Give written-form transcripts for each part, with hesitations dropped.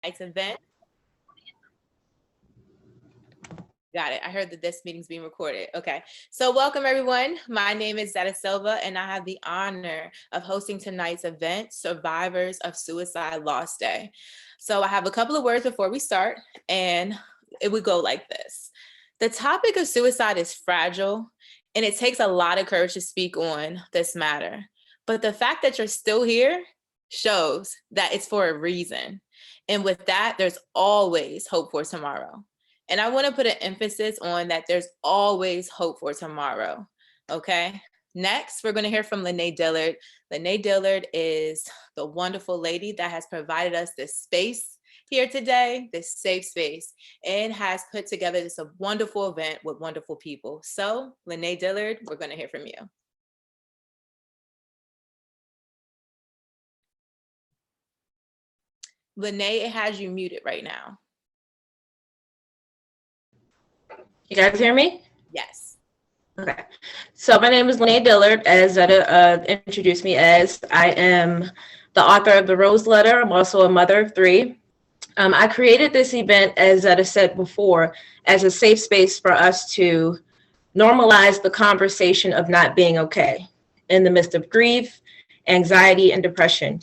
tonight's event. Got it. I heard that this meeting's being recorded. Okay. So welcome everyone. My name is Zeta Silva and I have the honor of hosting tonight's event, Survivors of Suicide Loss Day. So I have a couple of words before we start and it would go like this. The topic of suicide is fragile and it takes a lot of courage to speak on this matter. But the fact that you're still here shows that it's for a reason. And with that, there's always hope for tomorrow. And I want to put an emphasis on that there's always hope for tomorrow, okay? Next, we're going to hear from Lene Dillard. Lene Dillard is the wonderful lady that has provided us this space here today, this safe space, and has put together this a wonderful event with wonderful people. So, Lene Dillard, we're going to hear from you. Lene, it has you muted right now. You guys hear me? Yes. Okay. So my name is Lene Dillard, as Zeta introduced me as. I am the author of The Rose Letter. I'm also a mother of three. I created this event, as Zeta said before, as a safe space for us to normalize the conversation of not being okay in the midst of grief, anxiety, and depression.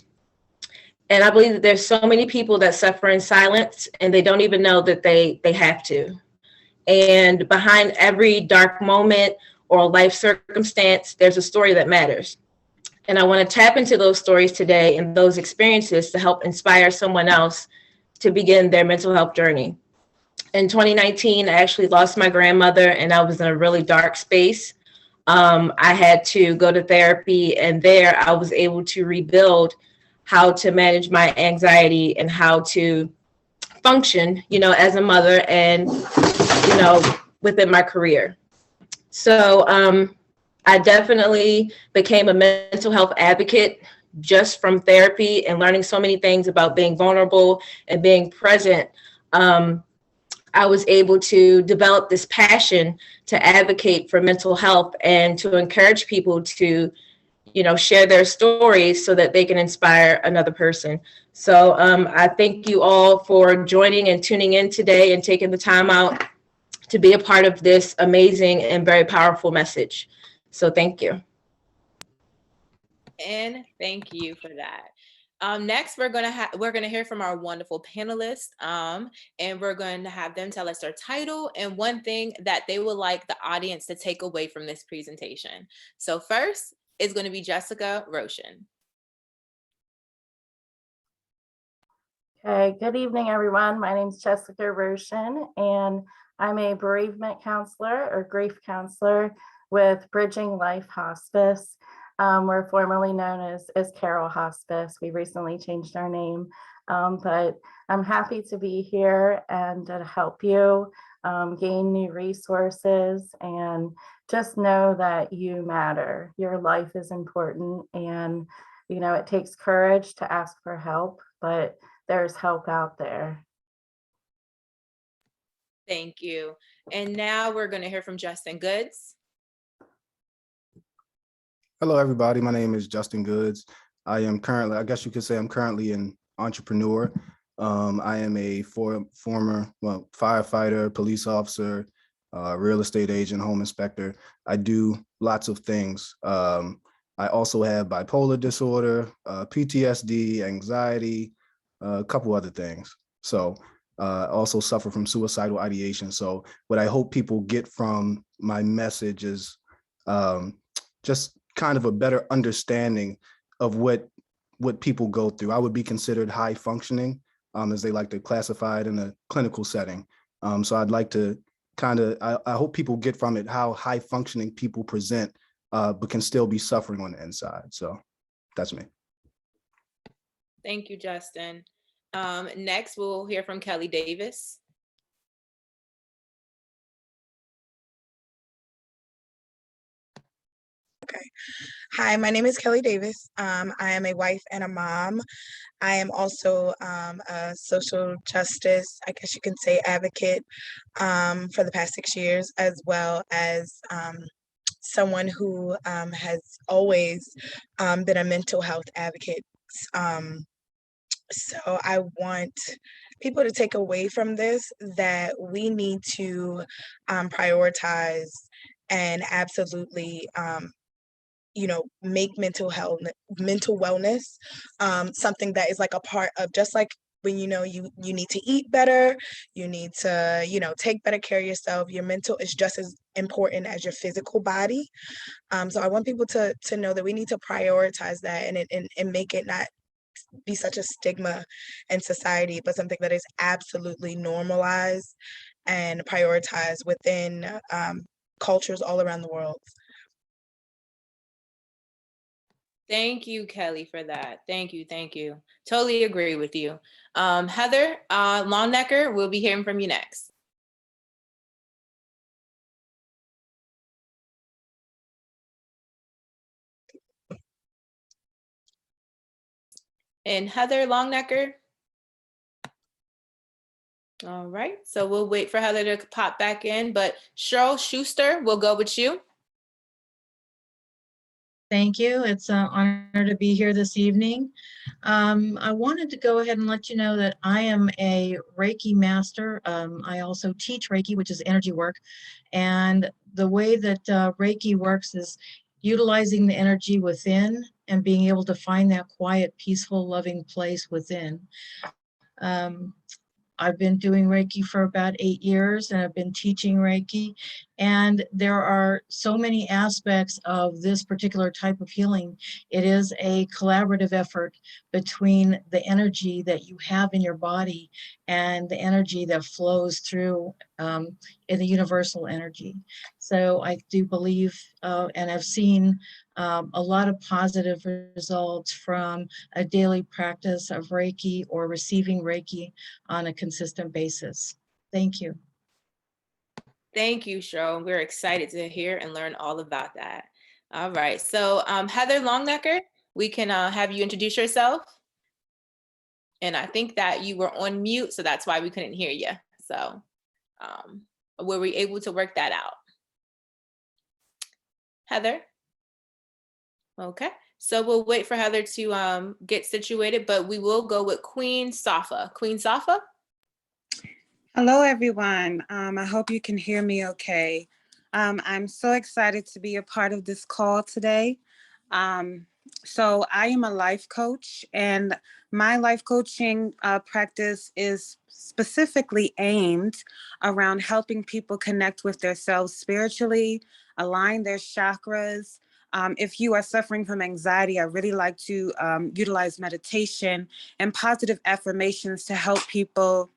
And I believe that there's so many people that suffer in silence and they don't even know that they have to. And behind every dark moment or life circumstance, there's a story that matters. And I want to tap into those stories today and those experiences to help inspire someone else to begin their mental health journey. In 2019, I actually lost my grandmother and I was in a really dark space. I had to go to therapy, and there I was able to rebuild how to manage my anxiety and how to function, as a mother and, within my career. So I definitely became a mental health advocate just from therapy and learning so many things about being vulnerable and being present. I was able to develop this passion to advocate for mental health and to encourage people to share their stories so that they can inspire another person. So I thank you all for joining and tuning in today and taking the time out to be a part of this amazing and very powerful message. So thank you. And thank you for that. Next, we're gonna hear from our wonderful panelists, and we're going to have them tell us their title and one thing that they would like the audience to take away from this presentation. So first is going to be Jessica Roshan. Okay, good evening, everyone. My name is Jessica Roshan, and I'm a bereavement counselor or grief counselor with Bridging Life Hospice. We're formerly known as Carroll Hospice. We recently changed our name, but I'm happy to be here and to help you gain new resources and just know that you matter. Your life is important, and it takes courage to ask for help, but there's help out there. Thank you. And now we're going to hear from Justin Goods. Hello, everybody. My name is Justin Goods. I am currently, I guess you could say I'm currently an entrepreneur. I am a former firefighter, police officer, real estate agent, home inspector. I do lots of things. I also have bipolar disorder, PTSD, anxiety, a couple other things. So also suffer from suicidal ideation. So what I hope people get from my message is just kind of a better understanding of what people go through. I would be considered high functioning, as they like to classify it in a clinical setting. So I'd like to I hope people get from it how high functioning people present, but can still be suffering on the inside. So that's me. Thank you, Justin. Next, we'll hear from Kelly Davis. Okay. Hi, my name is Kelly Davis. I am a wife and a mom. I am also a social justice, I guess you can say, advocate for the past 6 years, as well as someone who has always been a mental health advocate. So I want people to take away from this that we need to prioritize and absolutely make mental wellness something that is like a part of, just like when you need to eat better, you need to take better care of yourself. Your mental is just as important as your physical body. So I want people to know that we need to prioritize that, and make it not be such a stigma in society, but something that is absolutely normalized and prioritized within cultures all around the world. Thank you, Kelly, for that. Thank you. Thank you. Totally agree with you. Heather Longnecker, we'll be hearing from you next. And Heather Longnecker. All right, so we'll wait for Heather to pop back in, but Cheryl Schuster, we'll go with you. Thank you. It's an honor to be here this evening. I wanted to go ahead and let you know that I am a Reiki master. I also teach Reiki, which is energy work. And the way that Reiki works is utilizing the energy within and being able to find that quiet, peaceful, loving place within. I've been doing Reiki for about 8 years, and I've been teaching Reiki. And there are so many aspects of this particular type of healing. It is a collaborative effort between the energy that you have in your body and the energy that flows through in the universal energy. So I do believe, and I've seen a lot of positive results from a daily practice of Reiki or receiving Reiki on a consistent basis. Thank you. Thank you, Cheryl. We're excited to hear and learn all about that. All right, so Heather Longnecker, we can have you introduce yourself. And I think that you were on mute, so that's why we couldn't hear you. So were we able to work that out? Heather? Okay, so we'll wait for Heather to get situated, but we will go with Queen Safa. Queen Safa? Hello, everyone. I hope you can hear me okay. I'm so excited to be a part of this call today. So I am a life coach, and my life coaching practice is specifically aimed around helping people connect with themselves spiritually, align their chakras. If you are suffering from anxiety, I really like to utilize meditation and positive affirmations to help people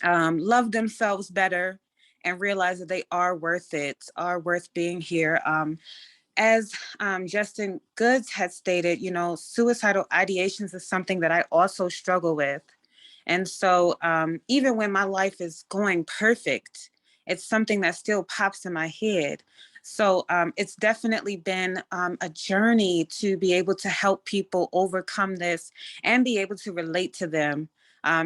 love themselves better and realize that they are worth it, are worth being here. As Justin Goods had stated, suicidal ideations is something that I also struggle with. And so even when my life is going perfect, it's something that still pops in my head. So it's definitely been a journey to be able to help people overcome this and be able to relate to them.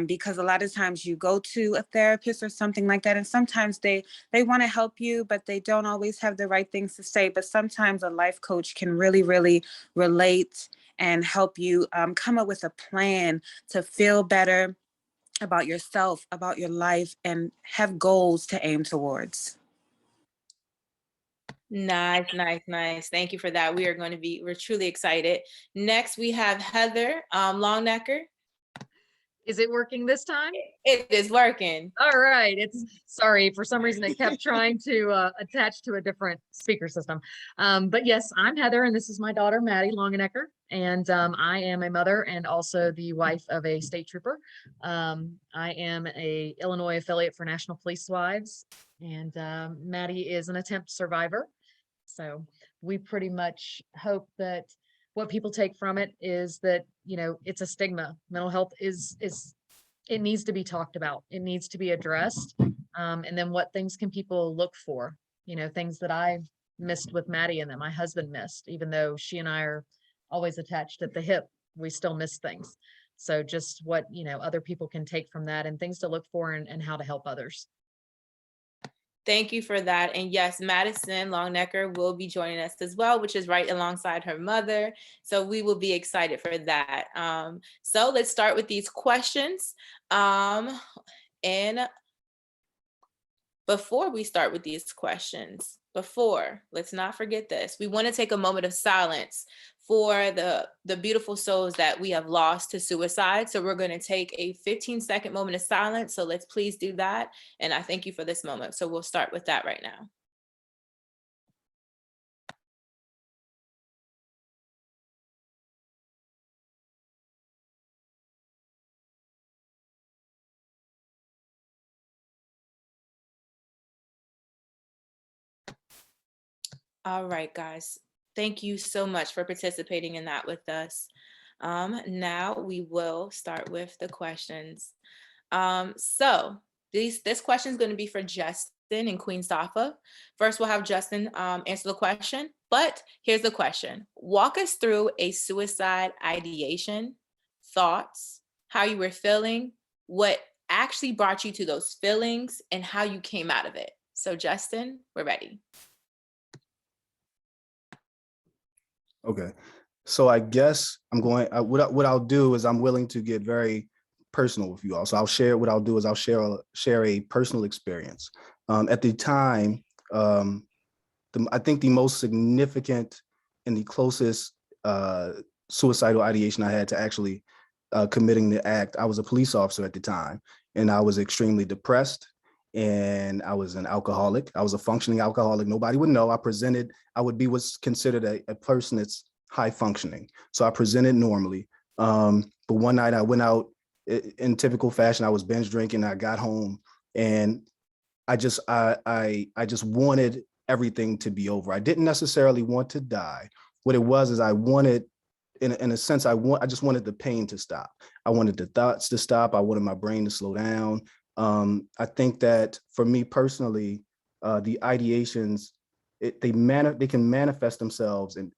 Because a lot of times you go to a therapist or something like that, and sometimes they want to help you, but they don't always have the right things to say. But sometimes a life coach can really, really relate and help you come up with a plan to feel better about yourself, about your life, and have goals to aim towards. Nice, nice, nice. Thank you for that. We're truly excited. Next, we have Heather Longnecker. Is it working this time? It is working. All right. Sorry, for some reason it kept trying to attach to a different speaker system. But yes, I'm Heather, and this is my daughter, Maddie Longenecker. And I am a mother and also the wife of a state trooper. I am a Illinois affiliate for National Police Wives, and Maddie is an attempt survivor. So we pretty much hope that what people take from it is that, it's a stigma. Mental health it needs to be talked about. It needs to be addressed. And then what things can people look for? Things that I missed with Maddie and that my husband missed, even though she and I are always attached at the hip, we still miss things. So just what, other people can take from that and things to look for and how to help others. Thank you for that. And yes, Madison Longnecker will be joining us as well, which is right alongside her mother. So we will be excited for that. So let's start with these questions. And before we start with these questions, let's not forget this. We want to take a moment of silence for the beautiful souls that we have lost to suicide. So we're going to take a 15-second moment of silence. So let's please do that. And I thank you for this moment. So we'll start with that right now. All right, guys. Thank you so much for participating in that with us. Now we will start with the questions. So this question is going to be for Justin and Queen Safa. First, we'll have Justin answer the question, but here's the question. Walk us through a suicide ideation, thoughts, how you were feeling, what actually brought you to those feelings, and how you came out of it. So Justin, we're ready. Okay, so I guess I'm going. What I'll do is I'm willing to get very personal with you all. So I'll share. What I'll do is I'll share a personal experience. At the time, I think the most significant and the closest suicidal ideation I had to actually committing the act. I was a police officer at the time, and I was extremely depressed. And I was an alcoholic. I was a functioning alcoholic. Nobody would know. I would be what's considered a person that's high functioning. So I presented normally. But one night I went out in typical fashion. I was binge drinking. I got home and I just wanted everything to be over. I didn't necessarily want to die. What it was is I wanted, in a sense, I just wanted the pain to stop. I wanted the thoughts to stop. I wanted my brain to slow down. I think that for me personally, the ideations, they can manifest themselves in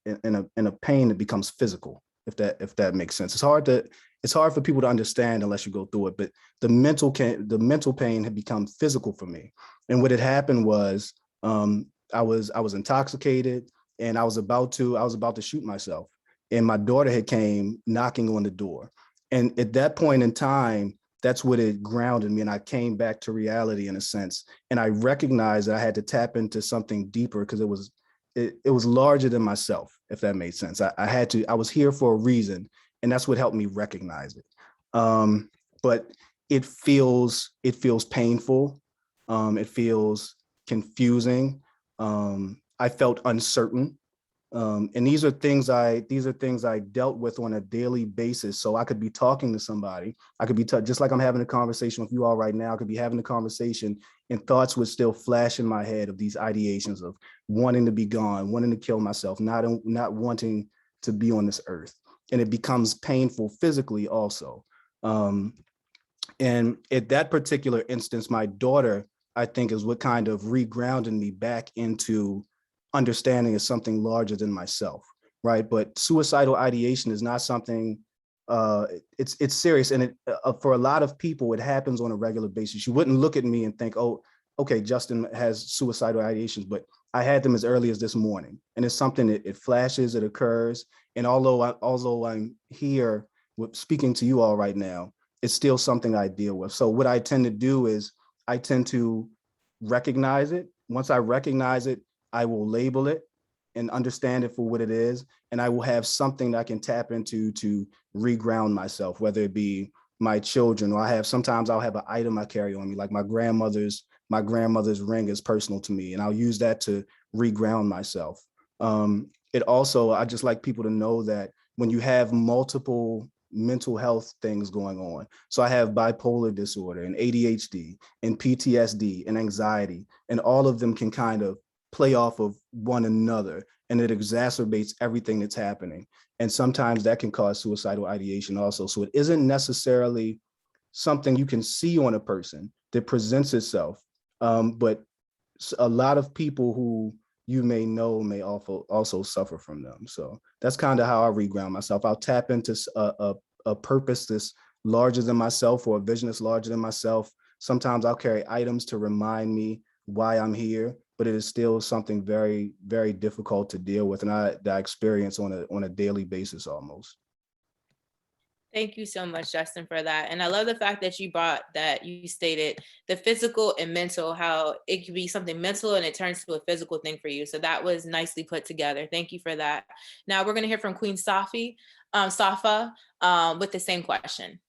a pain that becomes physical, if that makes sense. It's hard for people to understand unless you go through it, but the mental pain had become physical for me. And what had happened was I was intoxicated and I was about to shoot myself. And my daughter had came knocking on the door. And at that point in time, that's what it grounded me. And I came back to reality in a sense. And I recognized that I had to tap into something deeper because it was larger than myself, if that made sense. I was here for a reason. And that's what helped me recognize it. But it feels painful. It feels confusing. I felt uncertain. And these are things I dealt with on a daily basis. So I could be talking to somebody. I could be just like I'm having a conversation with you all right now. I could be having a conversation and thoughts would still flash in my head of these ideations of wanting to be gone, wanting to kill myself, not wanting to be on this earth. And it becomes painful physically also. And at that particular instance, my daughter, I think, is what kind of regrounded me back into understanding is something larger than myself, right? But suicidal ideation is not something, it's serious. And for a lot of people, it happens on a regular basis. You wouldn't look at me and think, oh, okay, Justin has suicidal ideations, but I had them as early as this morning. And it's something that it flashes, it occurs. And although I'm here with speaking to you all right now, it's still something I deal with. So what I tend to do is I tend to recognize it. Once I recognize it, I will label it and understand it for what it is. And I will have something that I can tap into to reground myself, whether it be my children, or sometimes I'll have an item I carry on me, like my grandmother's ring is personal to me. And I'll use that to reground myself. It also, I just like people to know that when you have multiple mental health things going on. So I have bipolar disorder and ADHD and PTSD and anxiety, and all of them can kind of play off of one another, and it exacerbates everything that's happening. And sometimes that can cause suicidal ideation also. So it isn't necessarily something you can see on a person that presents itself, but a lot of people who you may know may also suffer from them. So that's kind of how I reground myself. I'll tap into a purpose that's larger than myself, or a vision that's larger than myself. Sometimes I'll carry items to remind me why I'm here, but it is still something very, very difficult to deal with, and that I experience on a daily basis almost. Thank you so much, Justin, for that. And I love the fact that you stated the physical and mental, how it could be something mental and it turns to a physical thing for you. So that was nicely put together. Thank you for that. Now we're going to hear from Queen Safa, with the same question.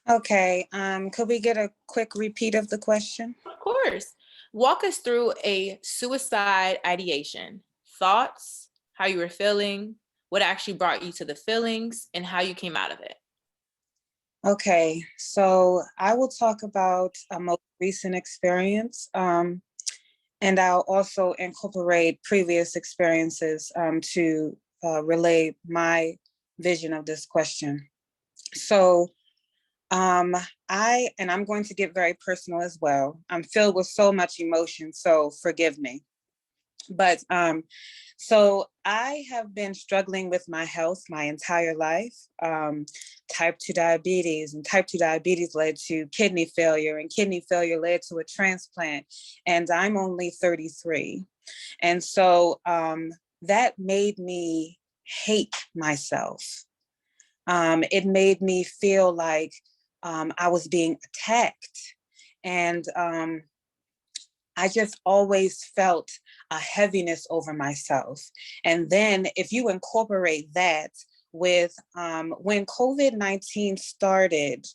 Okay, could we get a quick repeat of the question? Of course. Walk us through a suicide ideation, thoughts, how you were feeling, what actually brought you to the feelings, and how you came out of it. Okay, so I will talk about a most recent experience, and I'll also incorporate previous experiences to relay my vision of this question. So I'm going to get very personal as well. I'm filled with so much emotion, so forgive me. But so I have been struggling with my health my entire life. Type 2 diabetes, and type 2 diabetes led to kidney failure, and kidney failure led to a transplant. And I'm only 33. And so that made me hate myself. It made me feel like I was being attacked. And I just always felt a heaviness over myself. And then if you incorporate that with when COVID-19 started,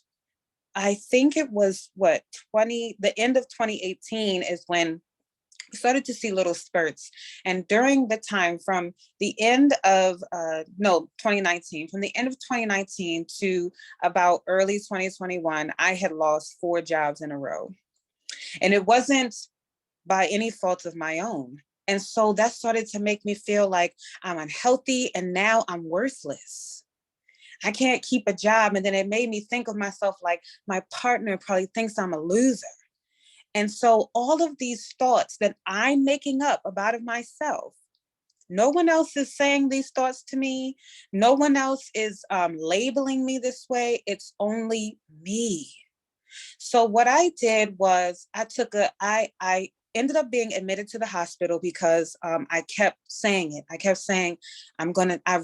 I think it was the end of 2018 is when we started to see little spurts. And during the time from the end of 2019, from the end of 2019 to about early 2021, I had lost 4 jobs in a row. And it wasn't by any fault of my own. And so that started to make me feel like I'm unhealthy and now I'm worthless. I can't keep a job. And then it made me think of myself like my partner probably thinks I'm a loser. And so all of these thoughts that I'm making up about myself, no one else is saying these thoughts to me. No one else is labeling me this way. It's only me. So what I did was I ended up being admitted to the hospital because I kept saying it. I kept saying, I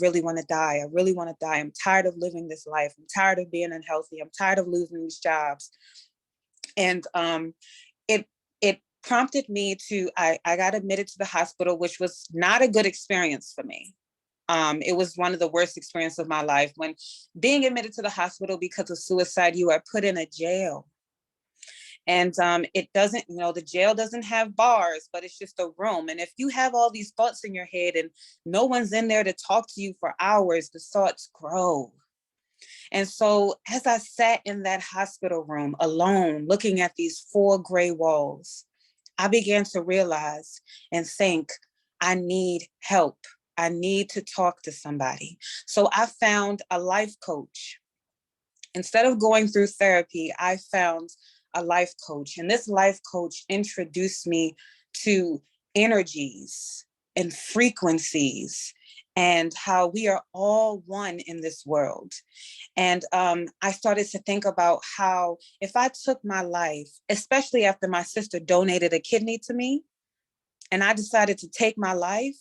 really want to die. I really want to die. I'm tired of living this life. I'm tired of being unhealthy. I'm tired of losing these jobs. And it prompted me I got admitted to the hospital, which was not a good experience for me. It was one of the worst experiences of my life. When being admitted to the hospital because of suicide, you are put in a jail. And it doesn't, the jail doesn't have bars, but it's just a room. And if you have all these thoughts in your head and no one's in there to talk to you for hours, the thoughts grow. And so as I sat in that hospital room alone, looking at these 4 gray walls, I began to realize and think, I need help. I need to talk to somebody. So I found a life coach. Instead of going through therapy, I found a life coach. And this life coach introduced me to energies and frequencies and how we are all one in this world. And I started to think about how if I took my life, especially after my sister donated a kidney to me, and I decided to take my life,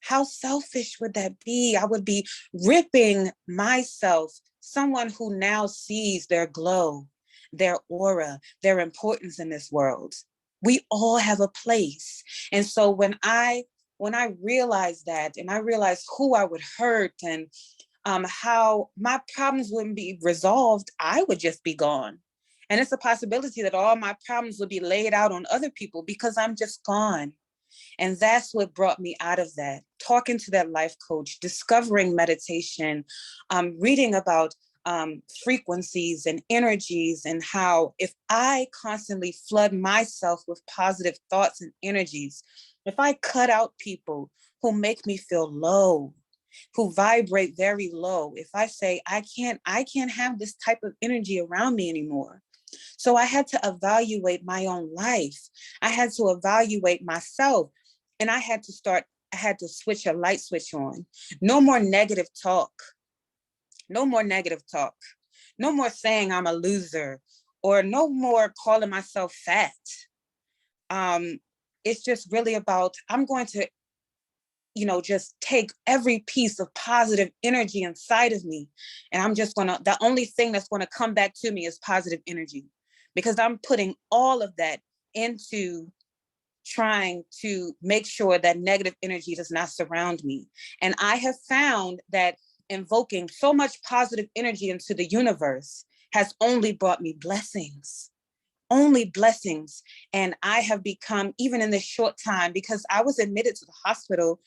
how selfish would that be? I would be ripping myself, someone who now sees their glow, their aura, their importance in this world. We all have a place. And so when I realized that, and I realized who I would hurt and how my problems wouldn't be resolved, I would just be gone. And it's a possibility that all my problems would be laid out on other people because I'm just gone. And that's what brought me out of that. Talking to that life coach, discovering meditation, reading about frequencies and energies, and how if I constantly flood myself with positive thoughts and energies, if I cut out people who make me feel low, who vibrate very low, if I say, I can't have this type of energy around me anymore. So I had to evaluate my own life. I had to evaluate myself. And I had to switch a light switch on. No more negative talk. No more negative talk. No more saying I'm a loser, or no more calling myself fat. it's just really about, I'm going to, just take every piece of positive energy inside of me. And I'm just the only thing that's gonna come back to me is positive energy, because I'm putting all of that into trying to make sure that negative energy does not surround me. And I have found that invoking so much positive energy into the universe has only brought me blessings, only blessings. And I have become, even in this short time, because I was admitted to the hospital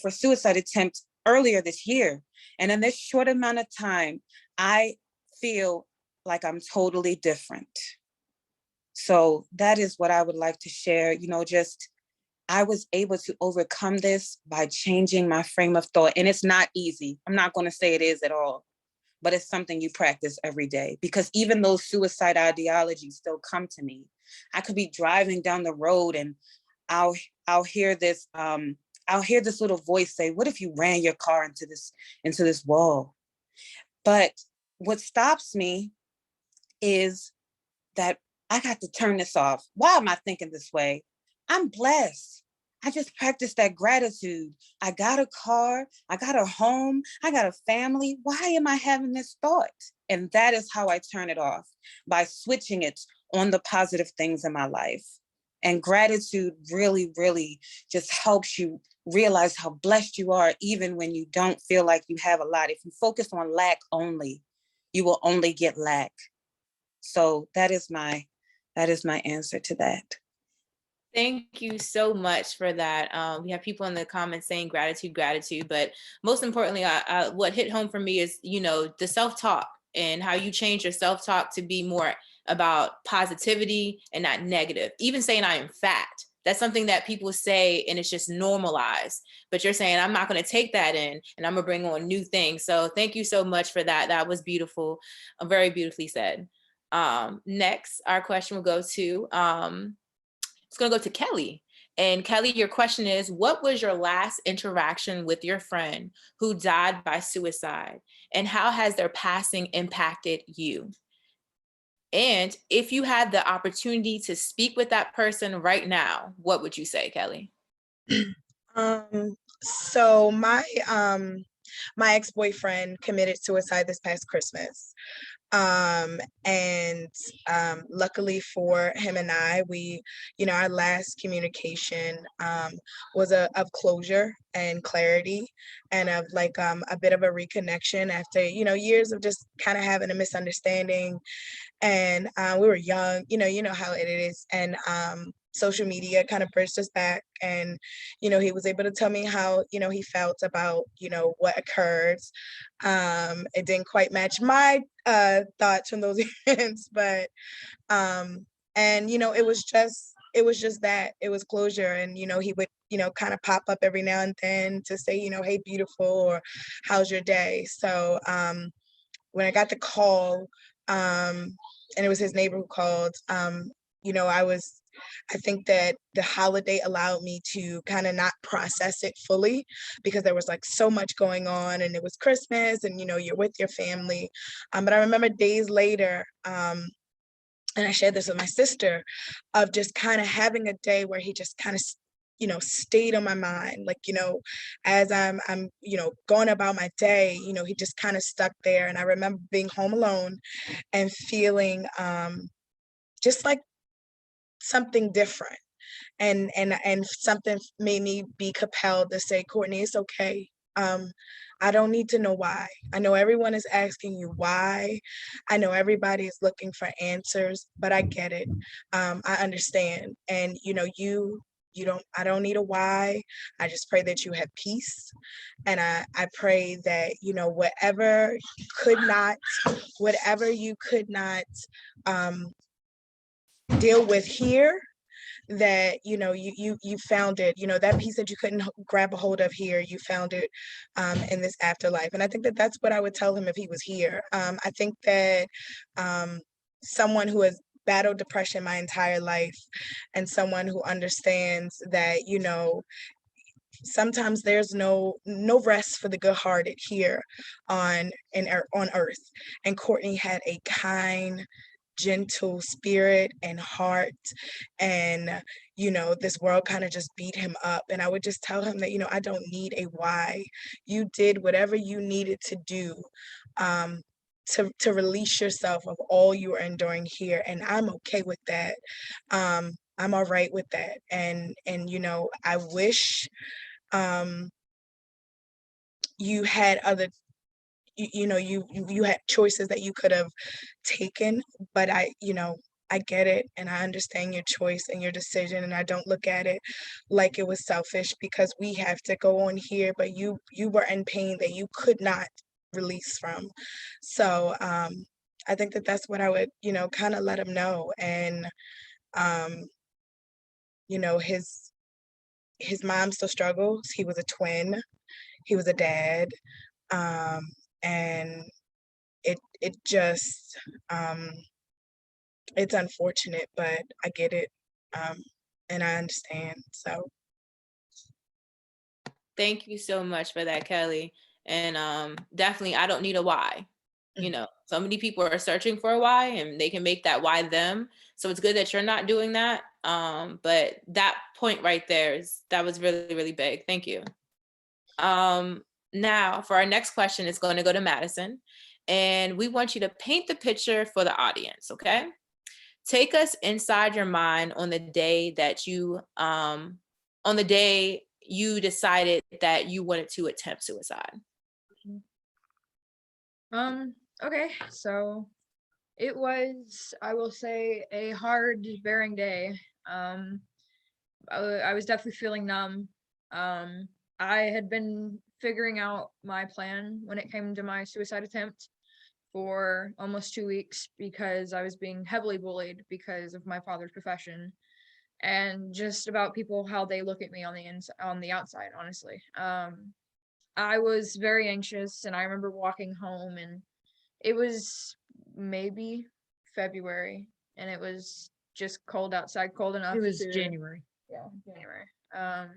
for suicide attempt earlier this year. And in this short amount of time, I feel like I'm totally different. So that is what I would like to share. Just I was able to overcome this by changing my frame of thought. And it's not easy. I'm not going to say it is at all, but it's something you practice every day, because even those suicide ideologies still come to me. I could be driving down the road and I'll hear this little voice say, what if you ran your car into this wall? But what stops me is that I got to turn this off. Why am I thinking this way? I'm blessed. I just practiced that gratitude. I got a car, I got a home, I got a family. Why am I having this thought? And that is how I turn it off, by switching it on the positive things in my life. And gratitude really, really just helps you realize how blessed you are, even when you don't feel like you have a lot. If you focus on lack only, you will only get lack. So that is my answer to that. Thank you so much for that. We have people in the comments saying gratitude, but most importantly, what hit home for me is, the self-talk and how you change your self-talk to be more about positivity and not negative. Even saying I am fat, that's something that people say and it's just normalized, but you're saying I'm not going to take that in and I'm gonna bring on new things. So thank you so much for that. That was beautiful, very beautifully said. Next, our question will go to, it's going to go to Kelly. And Kelly, your question is, what was your last interaction with your friend who died by suicide? And how has their passing impacted you? And if you had the opportunity to speak with that person right now, what would you say, Kelly? So my ex-boyfriend committed suicide this past Christmas. And luckily for him and I, we, our last communication was of closure and clarity, and of like a bit of a reconnection after, years of just kind of having a misunderstanding. And we were young, you know how it is. And social media kind of bridged us back, and he was able to tell me how he felt about what occurred. It didn't quite match my thoughts from those events, but and it was just that it was closure. And he would kind of pop up every now and then to say, hey, beautiful, or how's your day. So when I got the call, and it was his neighbor who called, I think that the holiday allowed me to kind of not process it fully, because there was like so much going on, and it was Christmas, and you're with your family. But I remember days later, and I shared this with my sister, of just kind of having a day where he just kind of stayed on my mind, like as I'm going about my day, he just kind of stuck there. And I remember being home alone and feeling just like something different, and something made me be compelled to say, Courtney, it's okay. I don't need to know why. I know everyone is asking you why. I know everybody is looking for answers, but I get it. I understand. And I don't need a why. I just pray that you have peace. And I pray that, whatever you could not deal with here, that you found it, that piece that you couldn't grab a hold of here, you found it in this afterlife. And I think that that's what I would tell him if he was here. I think that someone who has battled depression my entire life, and someone who understands that sometimes there's no rest for the good-hearted here on earth. And Courtney had a kind, gentle spirit and heart. And, this world kind of just beat him up. And I would just tell him that, I don't need a why. You did whatever you needed to do. To release yourself of all you are enduring here, and I'm okay with that. I'm all right with that. And I wish you had other you had choices that you could have taken, but I get it, and I understand your choice and your decision, and I don't look at it like it was selfish because we have to go on here, but you were in pain that you could not release from. So I think that that's what I would kind of let him know. And um his mom still struggles. He was a twin, he was a dad, um and it just it's unfortunate, but I get it, and I understand. So Thank you so much for that, Kelly. And definitely, I don't need a why. So many people are searching for a why, and they can make that why them. So it's good that you're not doing that. But that point right there that was really, really big. Thank you. Now, for our next question, it's going to go to Madison. And we want you to paint the picture for the audience, okay? Take us inside your mind on the day that you decided that you wanted to attempt suicide. Okay, so it was, I will say, a hard, bearing day. I was definitely feeling numb. I had been figuring out my plan when it came to my suicide attempt for almost 2 weeks because I was being heavily bullied because of my father's profession and just about people how they look at me on the outside, honestly. I was very anxious, and I remember walking home, and it was maybe February, and it was just cold outside, cold enough. It was January. Yeah, January.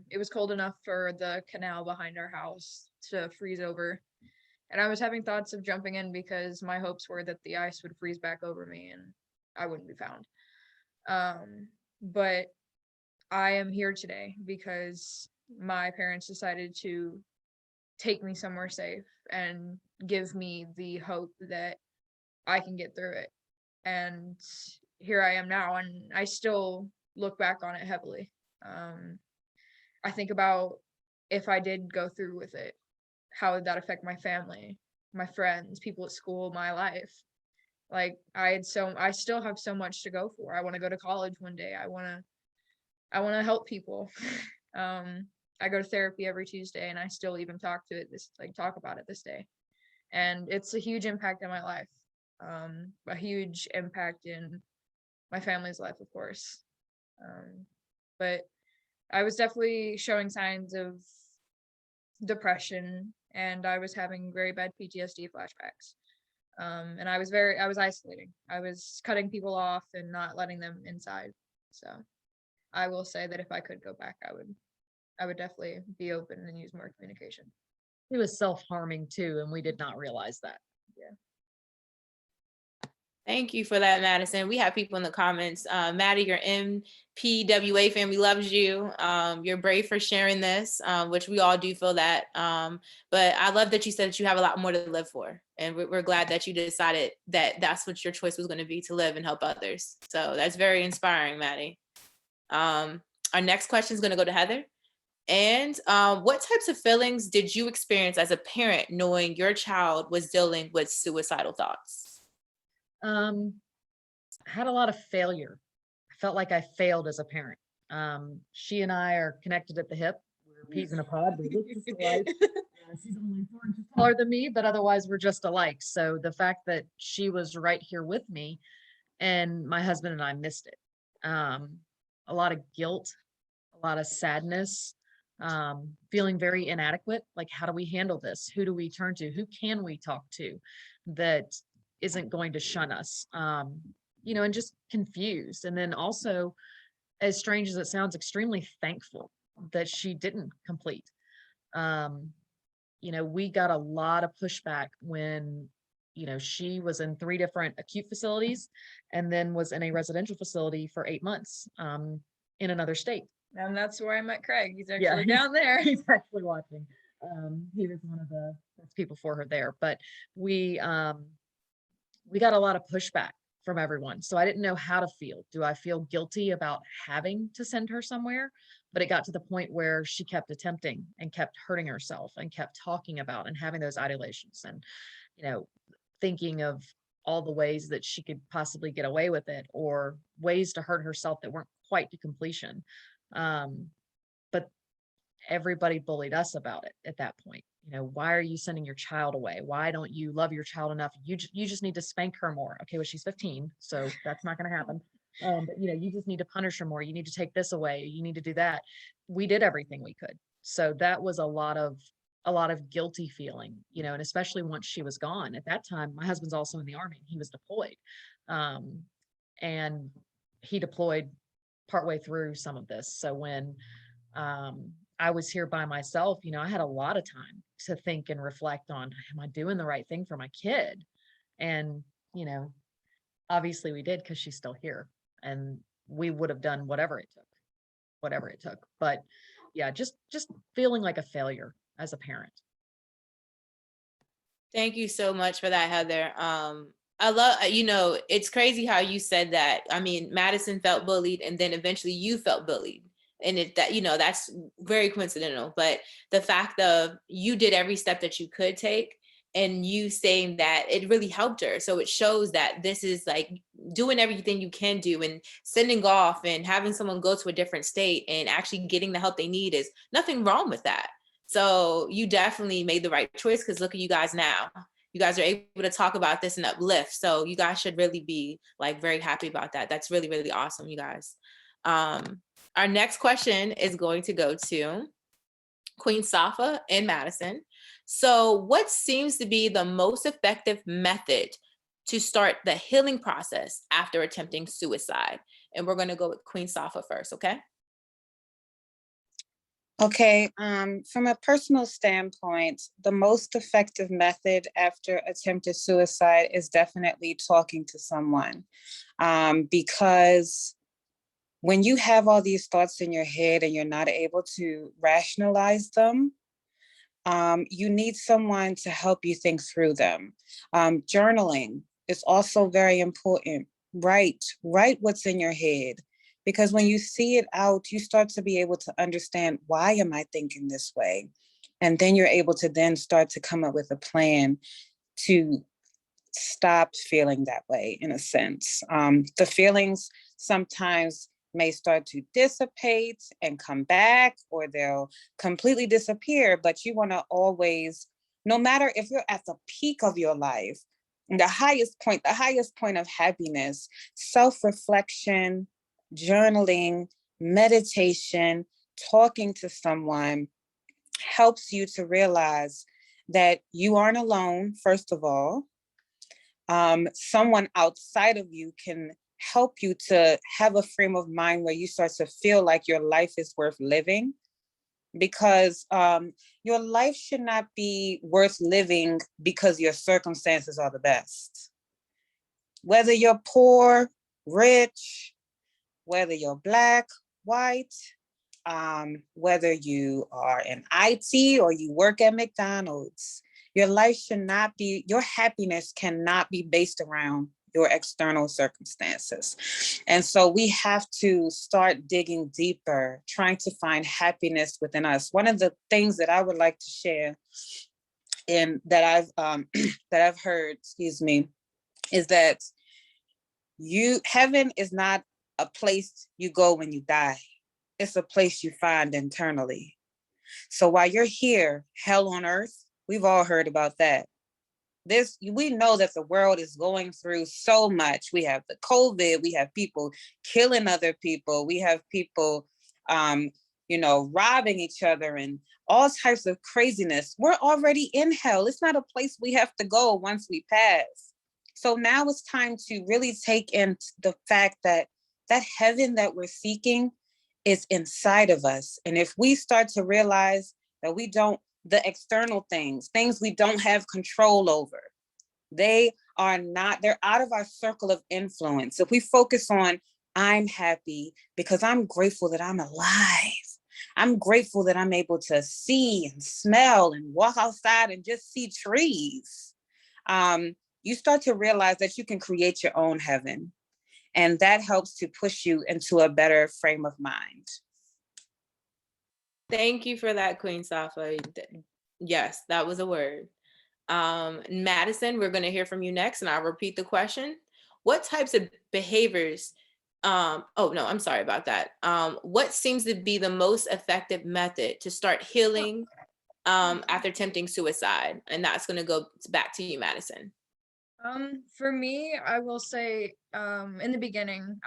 It was cold enough for the canal behind our house to freeze over. And I was having thoughts of jumping in because my hopes were that the ice would freeze back over me and I wouldn't be found. But I am here today because my parents decided to take me somewhere safe and give me the hope that I can get through it. And here I am now, and I still look back on it heavily. I think about if I did go through with it, how would that affect my family, my friends, people at school, my life? Like I still have so much to go for. I want to go to college one day. I want to help people. I go to therapy every Tuesday, and I still even talk about it this day. And it's a huge impact in my life. A huge impact in my family's life, of course. But I was definitely showing signs of depression, and I was having very bad PTSD flashbacks. And I was isolating. I was cutting people off and not letting them inside. So I will say that if I could go back, I would definitely be open and use more communication. He was self-harming too, and we did not realize that. Yeah. Thank you for that, Madison. We have people in the comments. Maddie, your MPWA family loves you. You're brave for sharing this, which we all do feel that. But I love that you said that you have a lot more to live for. And we're glad that you decided that that's what your choice was going to be, to live and help others. So that's very inspiring, Maddie. Our next question is going to go to Heather. And what types of feelings did you experience as a parent knowing your child was dealing with suicidal thoughts? I had a lot of failure. I felt like I failed as a parent. She and I are connected at the hip. We're peas in a pod. We look just alike. She's only 4 inches taller than me, but otherwise we're just alike. So the fact that she was right here with me, and my husband and I missed it. A lot of guilt, a lot of sadness, feeling very inadequate. Like, how do we handle this? Who do we turn to? Who can we talk to that isn't going to shun us? And just confused. And then also, as strange as it sounds, extremely thankful that she didn't complete. We got a lot of pushback when she was in 3 different acute facilities and then was in a residential facility for 8 months in another state. And that's where I met Craig. He's Yeah, actually down there. He's actually watching. He was one of the first people for her there, but we got a lot of pushback from everyone. So I didn't know how to feel. Do I feel guilty about having to send her somewhere? But it got to the point where she kept attempting and kept hurting herself and kept talking about and having those ideations and, thinking of all the ways that she could possibly get away with it or ways to hurt herself that weren't quite to completion. But everybody bullied us about it at that point. Why are you sending your child away? Why don't you love your child enough? You just need to spank her more. Okay, well, she's 15, so that's not going to happen. But you just need to punish her more. You need to take this away. You need to do that. We did everything we could. So that was a lot of guilty feeling, and especially once she was gone. At that time, my husband's also in the Army. He was deployed. And he deployed partway through some of this. So when I was here by myself, I had a lot of time to think and reflect on, am I doing the right thing for my kid? And, obviously we did, because she's still here, and we would have done whatever it took. But yeah, just feeling like a failure as a parent. Thank you so much for that, Heather. I love, it's crazy how you said that. I mean, Madison felt bullied and then eventually you felt bullied. And that's very coincidental. But the fact of you did every step that you could take, and you saying that it really helped her. So it shows that this is like doing everything you can do, and sending off and having someone go to a different state and actually getting the help they need is nothing wrong with that. So you definitely made the right choice, because look at you guys now. You guys are able to talk about this and uplift. So you guys should really be like very happy about that. That's really, really awesome, you guys. Our next question is going to go to Queen Safa and Madison. So what seems to be the most effective method to start the healing process after attempting suicide? And we're going to go with Queen Safa first, okay? Okay, from a personal standpoint, the most effective method after attempted suicide is definitely talking to someone, because when you have all these thoughts in your head and you're not able to rationalize them, you need someone to help you think through them. Journaling is also very important. Write what's in your head, because when you see it out, you start to be able to understand, why am I thinking this way? And then you're able to then start to come up with a plan to stop feeling that way, in a sense. The feelings sometimes may start to dissipate and come back, or they'll completely disappear, but you want to always, no matter if you're at the peak of your life, the highest point of happiness, self-reflection, journaling, meditation, talking to someone helps you to realize that you aren't alone, first of all. Someone outside of you can help you to have a frame of mind where you start to feel like your life is worth living, because your life should not be worth living because your circumstances are the best. Whether you're poor, rich, whether you're Black, white, whether you are in IT or you work at McDonald's, your life should not be, your happiness cannot be based around your external circumstances. And so we have to start digging deeper, trying to find happiness within us. One of the things that I would like to share, and that I've heard, is that heaven is not a place you go when you die. It's a place you find internally. So while you're here, hell on earth, we've all heard about that. We know that the world is going through so much. We have the COVID, we have people killing other people, we have people, robbing each other and all types of craziness. We're already in hell. It's not a place we have to go once we pass. So now it's time to really take in the fact that that heaven that we're seeking is inside of us. And if we start to realize that the external things we don't have control over, They're out of our circle of influence. If we focus on, I'm happy because I'm grateful that I'm alive. I'm grateful that I'm able to see and smell and walk outside and just see trees. You start to realize that you can create your own heaven. And that helps to push you into a better frame of mind. Thank you for that, Queen Safa. Yes, that was a word. Madison, we're going to hear from you next, and I'll repeat the question. What types of behaviors, oh no, I'm sorry about that. What seems to be the most effective method to start healing after attempting suicide? And that's going to go back to you, Madison. For me, I will say, in the beginning,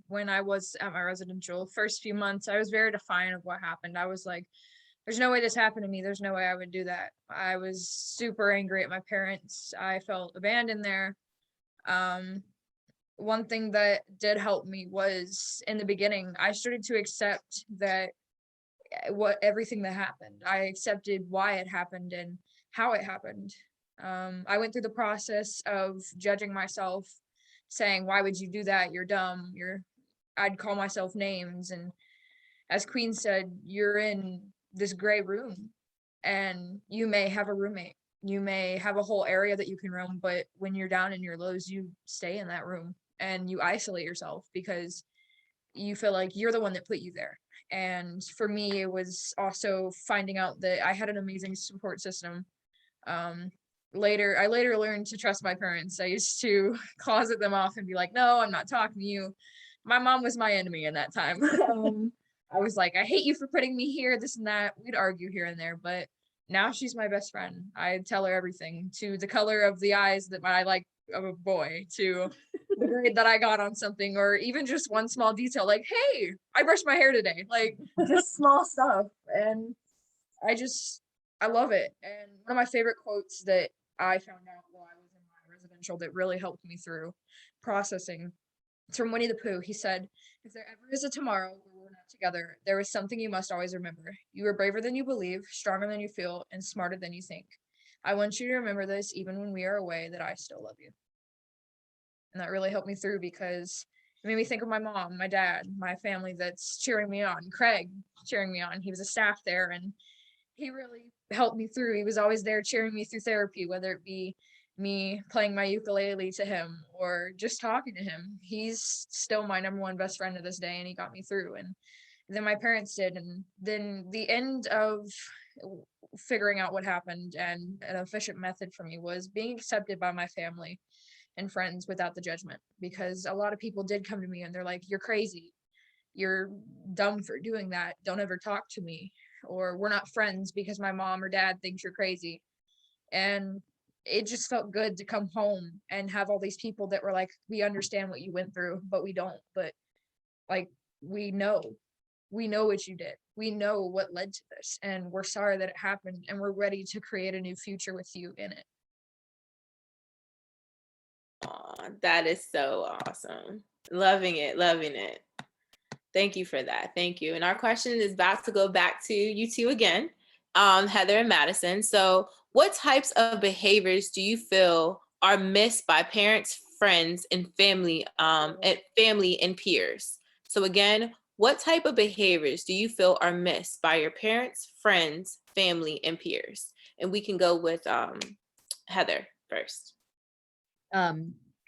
when I was at my residential first few months, I was very defiant of what happened. I was like, there's no way this happened to me. There's no way I would do that. I was super angry at my parents. I felt abandoned there. One thing that did help me was in the beginning, I started to accept that everything that happened. I accepted why it happened and how it happened. I went through the process of judging myself, saying, why would you do that? You're dumb. I'd call myself names. And as Queen said, you're in this gray room and you may have a roommate. You may have a whole area that you can roam, but when you're down in your lows, you stay in that room and you isolate yourself because you feel like you're the one that put you there. And for me, it was also finding out that I had an amazing support system. I later learned to trust my parents. I used to closet them off and be like, no, I'm not talking to you. My mom was my enemy in that time. I was like, I hate you for putting me here, this and that. We'd argue here and there, but now she's my best friend. I tell her everything, to the color of the eyes that I like of a boy, to the grade that I got on something, or even just one small detail like, hey, I brushed my hair today. Like, just small stuff. And I love it. And one of my favorite quotes that I found out while I was in my residential that really helped me through processing, it's from Winnie the Pooh. He said, if there ever is a tomorrow where we're not together, there is something you must always remember. You are braver than you believe, stronger than you feel, and smarter than you think. I want you to remember this even when we are away, that I still love you. And that really helped me through because it made me think of my mom, my dad, my family that's cheering me on, Craig cheering me on. He was a staff there and he really helped me through. He was always there cheering me through therapy, whether it be me playing my ukulele to him or just talking to him. He's still my number one best friend to this day, and he got me through. And then my parents did. And then the end of figuring out what happened and an efficient method for me was being accepted by my family and friends without the judgment, because a lot of people did come to me and they're like, you're crazy. You're dumb for doing that. Don't ever talk to me. Or we're not friends because my mom or dad thinks you're crazy. And it just felt good to come home and have all these people that were like, we understand what you went through, but we don't. But like, we know what you did. We know what led to this. And we're sorry that it happened. And we're ready to create a new future with you in it. Aw, that is so awesome. Loving it, loving it. Thank you for that. Thank you. And our question is about to go back to you two again, Heather and Madison. So what types of behaviors do you feel are missed by parents, friends, and family and peers? So again, what type of behaviors do you feel are missed by your parents, friends, family, and peers? And we can go with Heather first.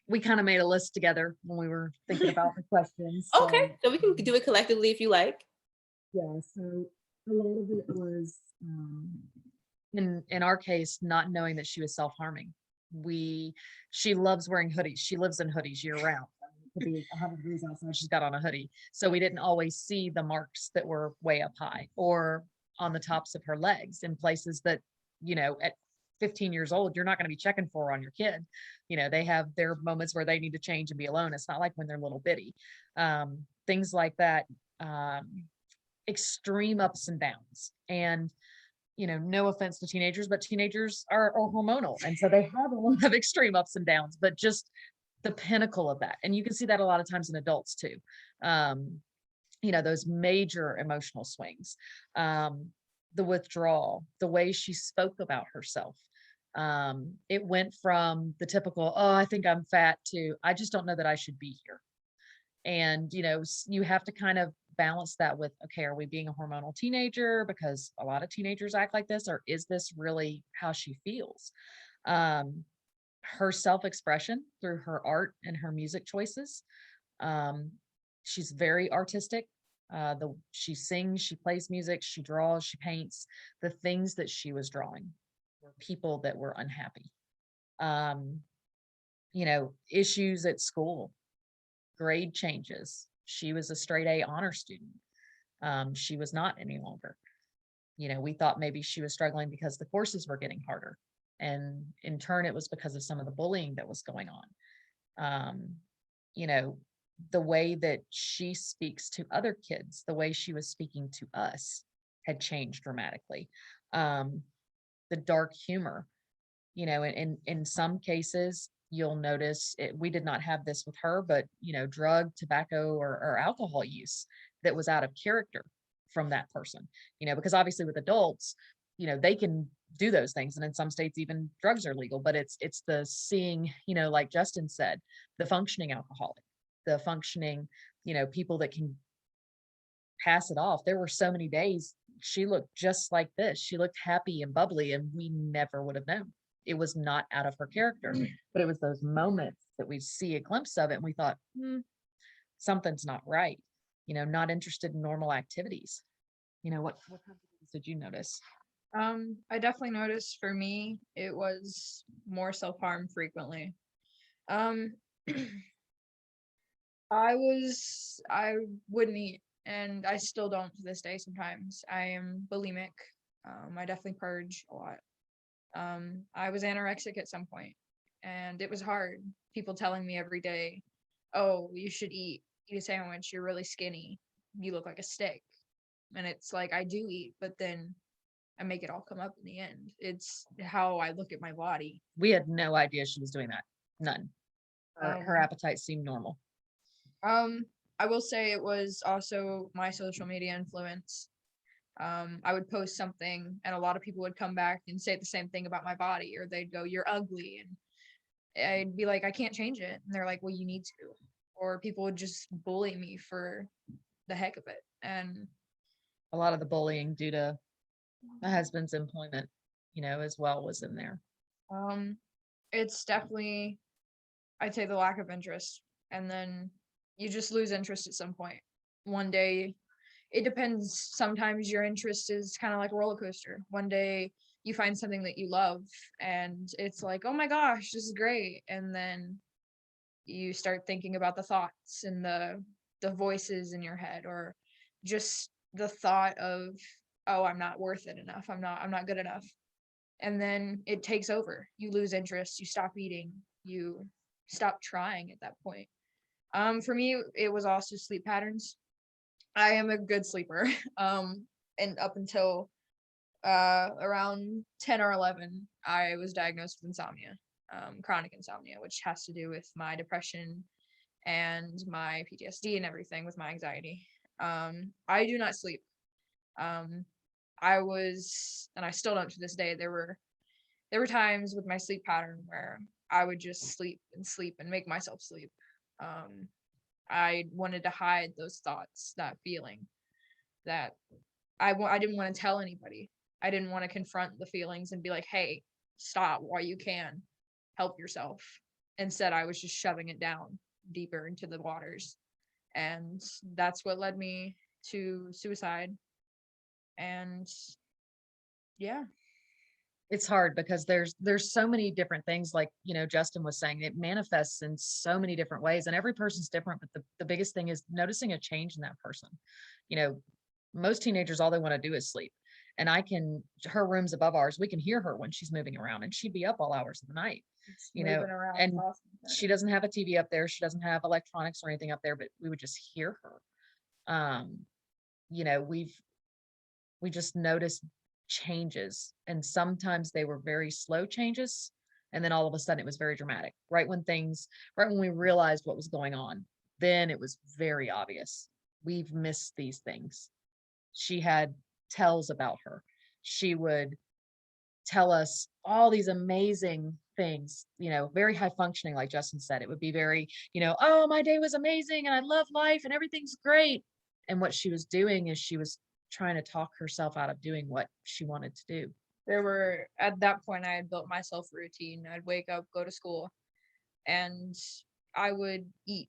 We kind of made a list together when we were thinking about the questions. Okay, so we can do it collectively if you like. Yeah, so a lot of it was in our case, not knowing that she was self-harming. She loves wearing hoodies. She lives in hoodies year round. It could be 100 degrees outside, she's got on a hoodie. So we didn't always see the marks that were way up high or on the tops of her legs in places that, at 15 years old, you're not going to be checking for on your kid. They have their moments where they need to change and be alone. It's not like when they're little bitty. Things like that, extreme ups and downs. And, no offense to teenagers, but teenagers are hormonal. And so they have a lot of extreme ups and downs, but just the pinnacle of that. And you can see that a lot of times in adults too. Those major emotional swings, the withdrawal, the way she spoke about herself, It went from the typical, oh, I think I'm fat, to I just don't know that I should be here. And, you have to kind of balance that with, okay, are we being a hormonal teenager? Because a lot of teenagers act like this, or is this really how she feels? Her self-expression through her art and her music choices. She's very artistic. She sings, she plays music, she draws, she paints. The things that she was drawing were people that were unhappy. Issues at school, grade changes. She was a straight A honor student. She was not any longer. We thought maybe she was struggling because the courses were getting harder. And in turn, it was because of some of the bullying that was going on. The way that she speaks to other kids, the way she was speaking to us had changed dramatically. The dark humor, in some cases, you'll notice we did not have this with her, but, drug, tobacco, or alcohol use that was out of character from that person, because obviously with adults, they can do those things. And in some states, even drugs are legal, but it's the seeing, like Justin said, the functioning alcoholic, the functioning, people that can pass it off. There were so many days she looked just like this. She looked happy and bubbly, and we never would have known. It was not out of her character, but it was those moments that we see a glimpse of it, and we thought, something's not right. Not interested in normal activities. What kinds of things did you notice? I definitely noticed for me, it was more self-harm frequently. Um, I wouldn't eat, and I still don't to this day sometimes. I am bulimic. I definitely purge a lot. I was anorexic at some point, and it was hard. People telling me every day, oh, you should eat a sandwich. You're really skinny. You look like a stick. And it's like, I do eat, but then I make it all come up in the end. It's how I look at my body. We had no idea she was doing that. None. Her Um, appetite seemed normal. I will say it was also my social media influence. I would post something and a lot of people would come back and say the same thing about my body, or they'd go, "You're ugly." And I'd be like, "I can't change it." And they're like, "Well, you need to." Or people would just bully me for the heck of it. And A lot of the bullying due to my husband's employment, as well, was in there. it's definitely, I'd say, the lack of interest. And then you just lose interest at some point. One day, it depends. Sometimes your interest is kind of like a roller coaster. One day you find something that you love and it's like, oh my gosh, this is great. And then you start thinking about the thoughts and the voices in your head, or just the thought of, oh, I'm not worth it enough. I'm not good enough. And then it takes over. You lose interest, you stop eating, you stop trying at that point. For me, it was also sleep patterns. I am a good sleeper. And up until around 10 or 11, I was diagnosed with insomnia, chronic insomnia, which has to do with my depression and my PTSD and everything with my anxiety. I do not sleep. I was, and I still don't to this day, there were times with my sleep pattern where I would just sleep and make myself sleep. I wanted to hide those thoughts, that feeling, that I didn't want to tell anybody. I didn't want to confront the feelings and be like, hey, stop while you can, help yourself. Instead, I was just shoving it down deeper into the waters. And that's what led me to suicide. And yeah. It's hard because there's so many different things, like, Justin was saying, it manifests in so many different ways, and every person's different, but the biggest thing is noticing a change in that person. Most teenagers, all they want to do is sleep. And her room's above ours, we can hear her when she's moving around, and she'd be up all hours of the night, and she doesn't have a TV up there, she doesn't have electronics or anything up there, but we would just hear her. We just noticed changes, and sometimes they were very slow changes, and then all of a sudden it was very dramatic. Right when we realized what was going on, then it was very obvious. We've missed these things. She had tells about her. She would tell us all these amazing things, very high functioning, like Justin said. It would be very, oh, my day was amazing and I love life and everything's great. And what she was doing is she was trying to talk herself out of doing what she wanted to do. At that point, I had built myself a routine. I'd wake up, go to school, and I would eat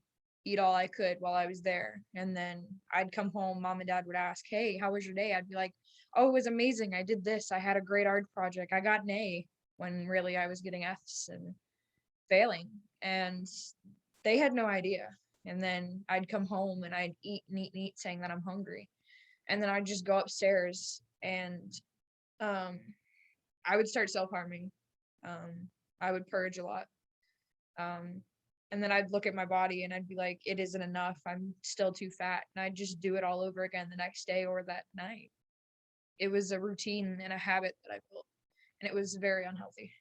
all I could while I was there. And then I'd come home, mom and dad would ask, hey, how was your day? I'd be like, oh, it was amazing. I did this. I had a great art project. I got an A, when really I was getting F's and failing. And they had no idea. And then I'd come home and I'd eat and eat and eat, saying that I'm hungry. And then I'd just go upstairs and I would start self-harming. I would purge a lot. And then I'd look at my body and I'd be like, it isn't enough. I'm still too fat. And I'd just do it all over again the next day or that night. It was a routine and a habit that I built, and it was very unhealthy.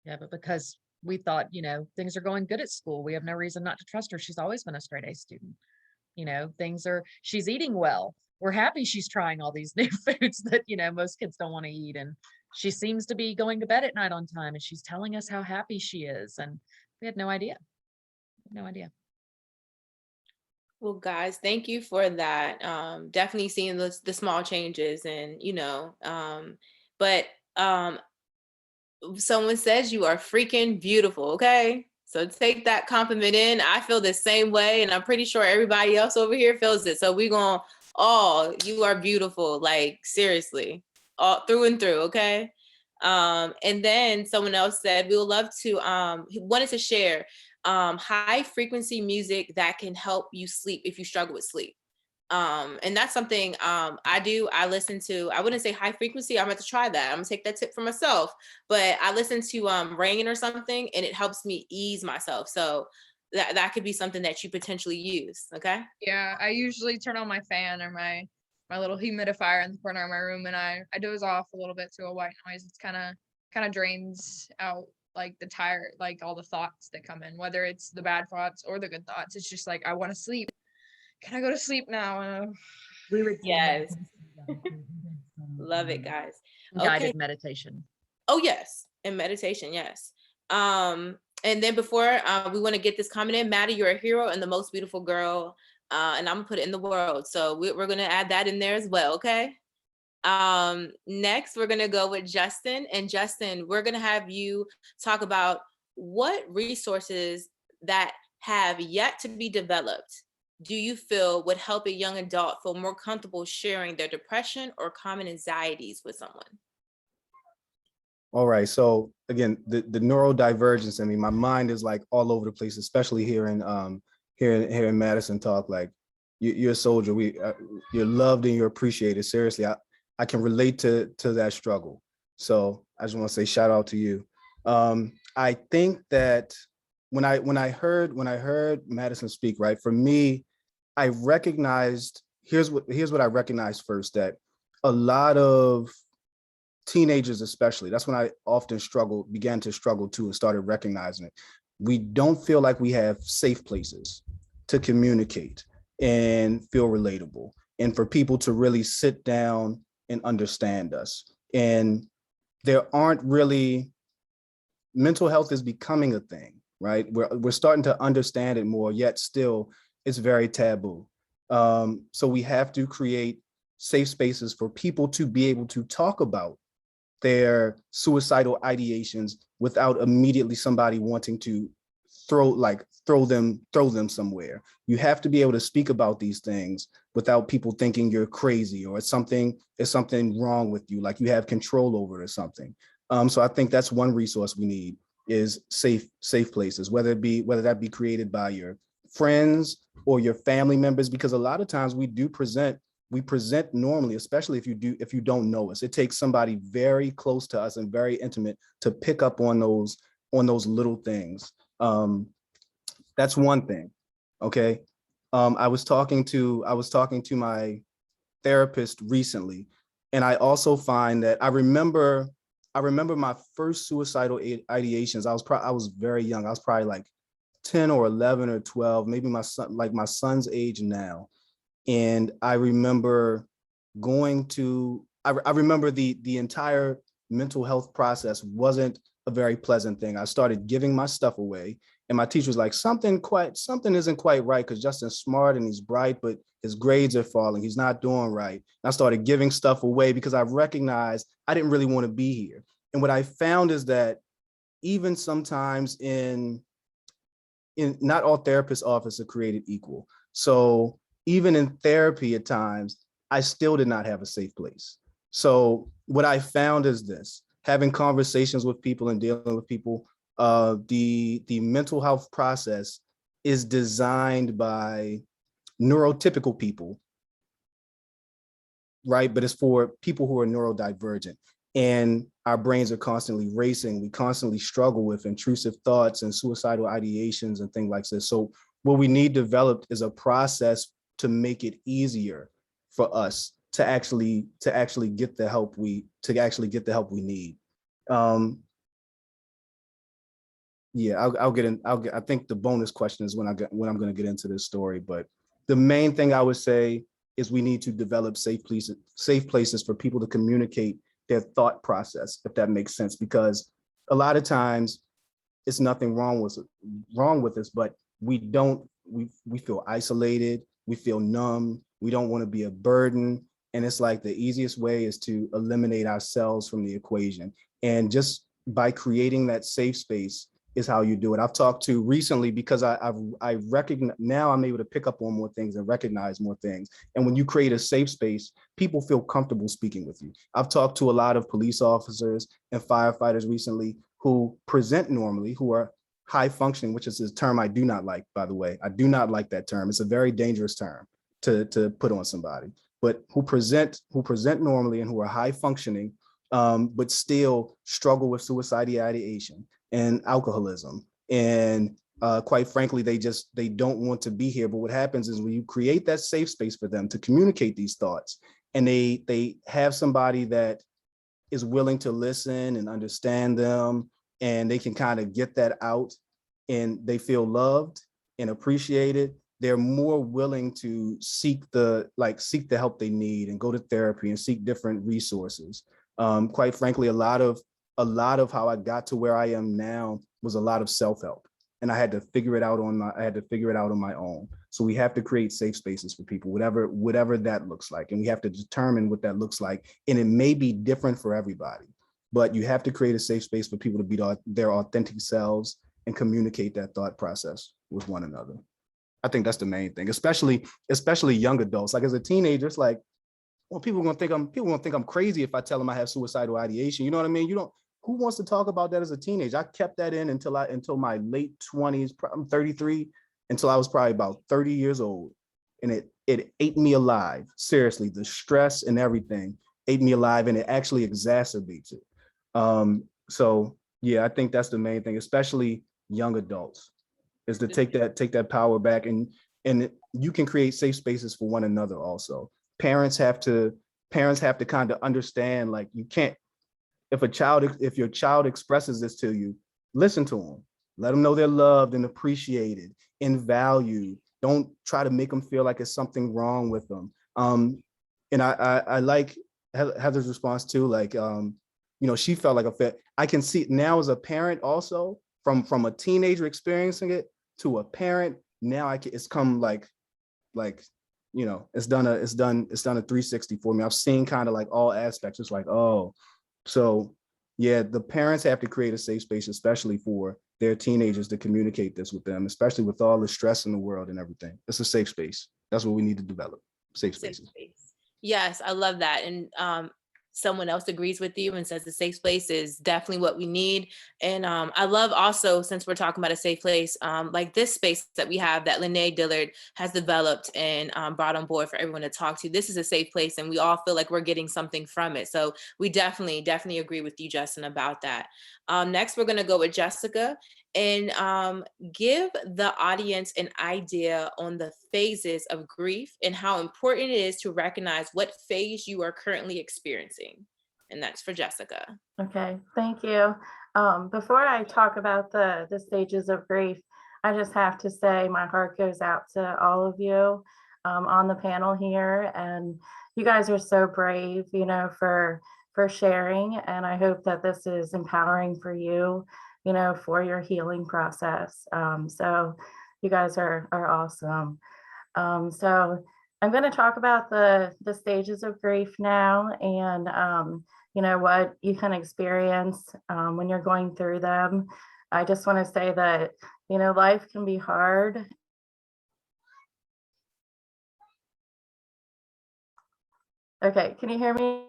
Yeah, but because we thought, things are going good at school, we have no reason not to trust her. She's always been a straight A student. She's eating well. We're happy she's trying all these new foods that, most kids don't want to eat. And she seems to be going to bed at night on time, and she's telling us how happy she is. And we had no idea. No idea. Well, guys, thank you for that. Definitely seeing the small changes, and but someone says you are freaking beautiful. Okay, so take that compliment in. I feel the same way, and I'm pretty sure everybody else over here feels it. So we're gonna you are beautiful, like seriously, all through and through. Okay. And then someone else said we would love to wanted to share high frequency music that can help you sleep if you struggle with sleep. And that's something I listen to. I wouldn't say high frequency. I'm going to try that. I'm gonna take that tip for myself, but I listen to rain or something, and it helps me ease myself. So that could be something that you potentially use. Okay. Yeah, I usually turn on my fan or my little humidifier in the corner of my room, and I doze off a little bit to a white noise. It's kind of drains out like like all the thoughts that come in, whether it's the bad thoughts or the good thoughts. It's just like, I want to sleep. Can I go to sleep now? Yes. Love it, guys. Guided meditation. Oh, yes. And meditation. Yes. And then before we want to get this comment in, Maddie, you're a hero and the most beautiful girl. And I'm gonna put it in the world. So we're gonna add that in there as well. Okay. Next, we're gonna go with Justin. And Justin, we're gonna have you talk about what resources that have yet to be developed do you feel would help a young adult feel more comfortable sharing their depression or common anxieties with someone? All right. So again, the neurodivergence in me, my mind is like all over the place, especially here in Madison Talk. Like you're a soldier. You're loved and you're appreciated. Seriously, I can relate to that struggle. So I just want to say shout out to you. I think that when I heard Madison speak, right, for me, I recognized here's what I recognized first, that a lot of teenagers, especially, that's when I often began to struggle too, and started recognizing it. We don't feel like we have safe places to communicate and feel relatable, and for people to really sit down and understand us. And there aren't really, mental health is becoming a thing, right? We're starting to understand it more, yet still it's very taboo. So we have to create safe spaces for people to be able to talk about their suicidal ideations without immediately somebody wanting to throw them somewhere. You have to be able to speak about these things without people thinking you're crazy or it's something wrong with you, like you have control over it or something. So I think that's one resource we need, is safe places, whether that be created by your friends or your family members, because a lot of times we present normally, especially if you don't know us. It takes somebody very close to us and very intimate to pick up on those little things. That's one thing. Okay. I was talking to my therapist recently, and I also find that I remember my first suicidal ideations. I was very young. I was probably like 10 or 11 or 12, maybe my son's age now. And I remember I remember the entire mental health process wasn't a very pleasant thing. I started giving my stuff away, and my teacher was like, something isn't quite right, because Justin's smart and he's bright, but his grades are falling. He's not doing right. And I started giving stuff away because I recognized I didn't really want to be here. And what I found is that even sometimes in not all therapist offices are created equal. So even in therapy at times, I still did not have a safe place. So what I found is this: having conversations with people and dealing with people, the mental health process is designed by neurotypical people, right? But it's for people who are neurodivergent. And our brains are constantly racing. We constantly struggle with intrusive thoughts and suicidal ideations and things like this. So what we need developed is a process to make it easier for us to actually get the help we need. Yeah, I'll get in. I think the bonus question is when I'm going to get into this story. But the main thing I would say is we need to develop safe places for people to communicate their thought process, if that makes sense. Because a lot of times it's nothing wrong with this, but we feel isolated, we feel numb, we don't want to be a burden. And it's like the easiest way is to eliminate ourselves from the equation. And just by creating that safe space is how you do it. I've talked to recently, because I recognize now I'm able to pick up on more things and recognize more things. And when you create a safe space, people feel comfortable speaking with you. I've talked to a lot of police officers and firefighters recently who present normally, who are high functioning, which is a term I do not like, by the way. I do not like that term. It's a very dangerous term to put on somebody, but who present normally and who are high functioning, but still struggle with suicidal ideation and alcoholism. And quite frankly, they don't want to be here. But what happens is when you create that safe space for them to communicate these thoughts, and they have somebody that is willing to listen and understand them, and they can kind of get that out, and they feel loved and appreciated, they're more willing to seek the help they need and go to therapy and seek different resources. Quite frankly, a lot of how I got to where I am now was a lot of self-help, and I had to figure it out on my own. So we have to create safe spaces for people, whatever that looks like, and we have to determine what that looks like. And it may be different for everybody, but you have to create a safe space for people to be their authentic selves and communicate that thought process with one another. I think that's the main thing, especially young adults. Like as a teenager, it's like, well, people gonna think I'm crazy if I tell them I have suicidal ideation. You know what I mean? Who wants to talk about that as a teenager? I kept that in until my late 20s. I'm 33, until I was probably about 30 years old. And it ate me alive. Seriously, the stress and everything ate me alive, and it actually exacerbates it. So yeah, I think that's the main thing, especially young adults, is to take that power back, and you can create safe spaces for one another also. Parents have to kind of understand, like, you can't, if your child expresses this to you, listen to them, let them know they're loved and appreciated and valued. Don't try to make them feel like it's something wrong with them. And I like Heather's response too, like, she felt like a fit. I can see it now as a parent also, from a teenager experiencing it to a parent. Now it's come like it's done a 360 for me. I've seen kind of like all aspects. It's like, oh, so yeah, the parents have to create a safe space, especially for their teenagers, to communicate this with them, especially with all the stress in the world and everything. It's a safe space. That's what we need to develop. Safe spaces. Yes, I love that. And someone else agrees with you and says the safe place is definitely what we need. And I love also, since we're talking about a safe place, like this space that we have that Lene Dillard has developed and brought on board for everyone to talk to. This is a safe place, and we all feel like we're getting something from it. So we definitely agree with you, Justin, about that. Next, we're going to go with Jessica and give the audience an idea on the phases of grief and how important it is to recognize what phase you are currently experiencing. And that's for Jessica. Okay, thank you. Before I talk about the stages of grief, I just have to say my heart goes out to all of you on the panel here, and you guys are so brave, for for sharing. And I hope that this is empowering for you, you know, for your healing process. So you guys are awesome. So I'm going to talk about the stages of grief now, and you know, what you can experience when you're going through them. I just want to say that, you know, life can be hard. Okay, can you hear me?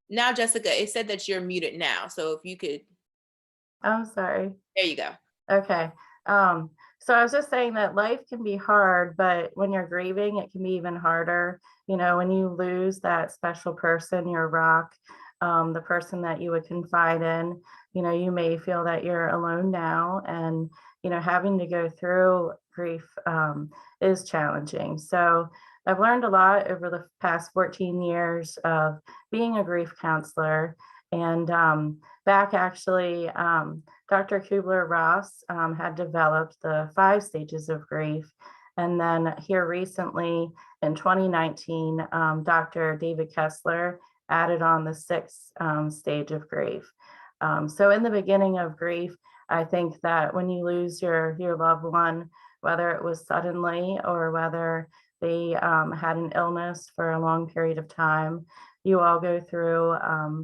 Now, Jessica, it said that you're muted now. So if you could, I'm sorry. there you go. Okay. So I was just saying that life can be hard, but when you're grieving, it can be even harder. You know, when you lose that special person, your rock, the person that you would confide in, you know, you may feel that you're alone now, and, you know, having to go through grief is challenging. So I've learned a lot over the past 14 years of being a grief counselor. And back actually, Dr. Kubler-Ross had developed the 5 stages of grief. And then here recently in 2019, Dr. David Kessler added on the 6th stage of grief. So in the beginning of grief, I think that when you lose your loved one, whether it was suddenly or whether they had an illness for a long period of time, you all go through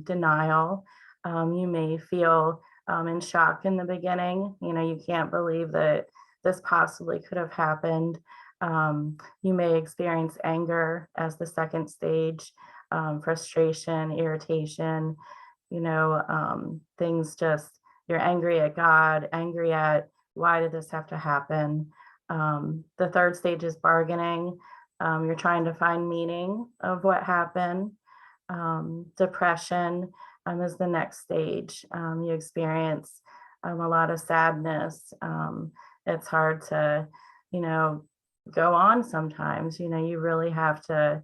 denial. You may feel in shock in the beginning. You know, you can't believe that this possibly could have happened. You may experience anger as the 2nd stage, frustration, irritation, you know, things just, you're angry at God, angry at why did this have to happen? The 3rd stage is bargaining. You're trying to find meaning of what happened. Depression is the next stage. You experience a lot of sadness. It's hard to, you know, go on sometimes. You know, you really have to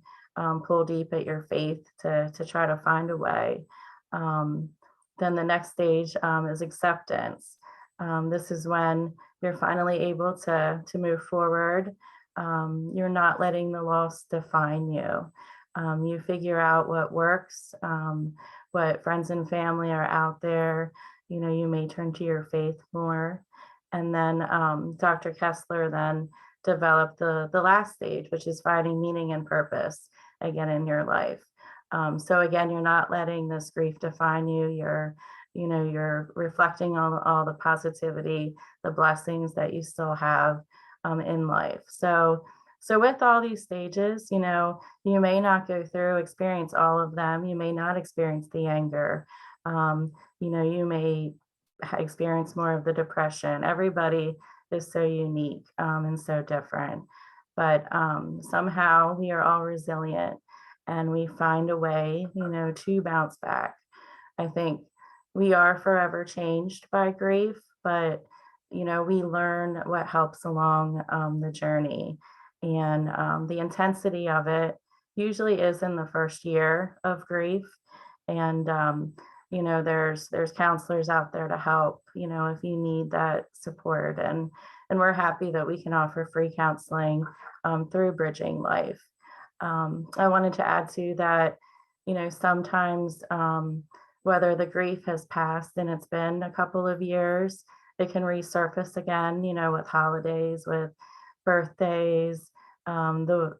pull deep at your faith to try to find a way. Then the next stage is acceptance. This is when you're finally able to move forward. You're not letting the loss define you. You figure out what works, what friends and family are out there. You know, you may turn to your faith more. And then Dr. Kessler then developed the last stage, which is finding meaning and purpose again in your life. So again, you're not letting this grief define you. You're, you know, you're reflecting on all the positivity, the blessings that you still have in life. So with all these stages, you know, you may not go through, experience all of them. You may not experience the anger. You know, you may experience more of the depression. Everybody is so unique and so different. But somehow we are all resilient and we find a way, you know, to bounce back. I think we are forever changed by grief, but, you know, we learn what helps along the journey. And the intensity of it usually is in the first year of grief. And, you know, there's counselors out there to help, you know, if you need that support. And we're happy that we can offer free counseling through Bridging Life. I wanted to add to that, you know, sometimes whether the grief has passed and it's been a couple of years, it can resurface again, you know, with holidays, with birthdays, the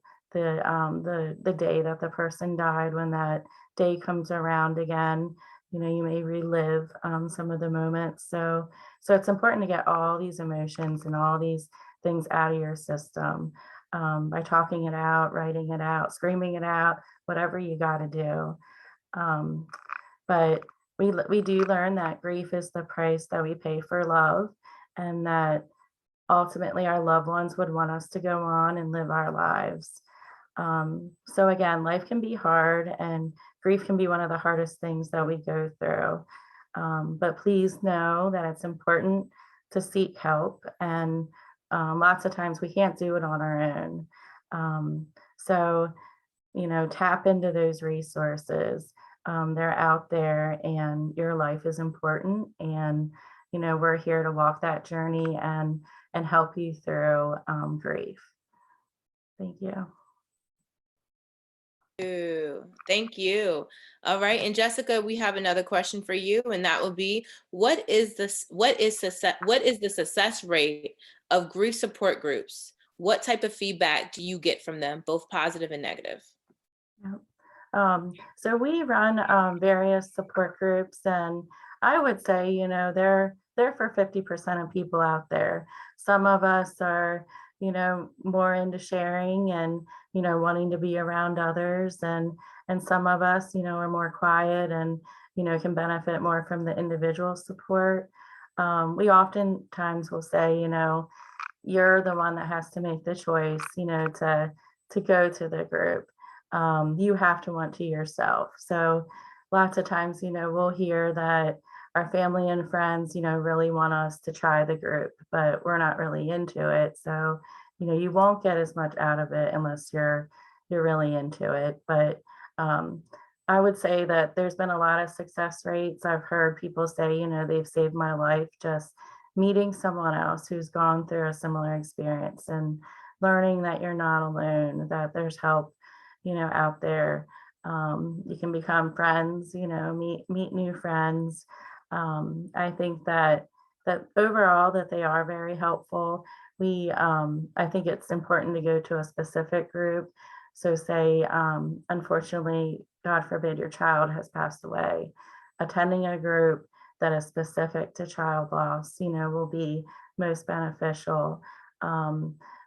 day that the person died. When that day comes around again, you know, you may relive some of the moments. So it's important to get all these emotions and all these things out of your system by talking it out, writing it out, screaming it out, whatever you got to do. But we do learn that grief is the price that we pay for love, and that ultimately our loved ones would want us to go on and live our lives. So again, life can be hard and grief can be one of the hardest things that we go through. But please know that it's important to seek help, and lots of times we can't do it on our own. So, you know, tap into those resources. They're out there and your life is important. And, you know, we're here to walk that journey and help you through grief. Thank you. Thank you. All right, and Jessica, we have another question for you, and that will be, what is the success rate of grief support groups? What type of feedback do you get from them, both positive and negative? So we run various support groups, and I would say, they're for 50% of people out there. Some of us are, more into sharing and, wanting to be around others, and some of us, are more quiet and, can benefit more from the individual support. We oftentimes will say, you're the one that has to make the choice, to go to the group. You have to want to yourself. So lots of times, we'll hear that our family and friends, really want us to try the group, but we're not really into it. So, you won't get as much out of it unless you're really into it. But I would say that there's been a lot of success rates. I've heard people say, they've saved my life just meeting someone else who's gone through a similar experience and learning that you're not alone, that there's help, out there. You can become friends, meet new friends. I think that overall that they are very helpful. I think it's important to go to a specific group. So say, unfortunately, God forbid, your child has passed away, attending a group that is specific to child loss, will be most beneficial.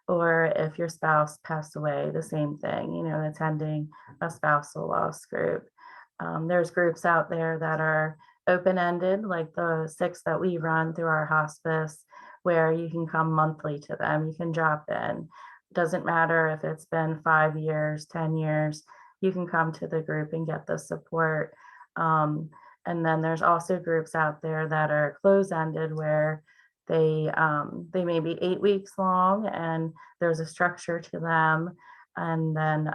Or if your spouse passed away, the same thing, attending a spousal loss group. There's groups out there that are open-ended, like the 6 that we run through our hospice, where you can come monthly to them. You can drop in. Doesn't matter if it's been 5 years, 10 years, you can come to the group and get the support. And then there's also groups out there that are close-ended, where they may be 8 weeks long and there's a structure to them. And then,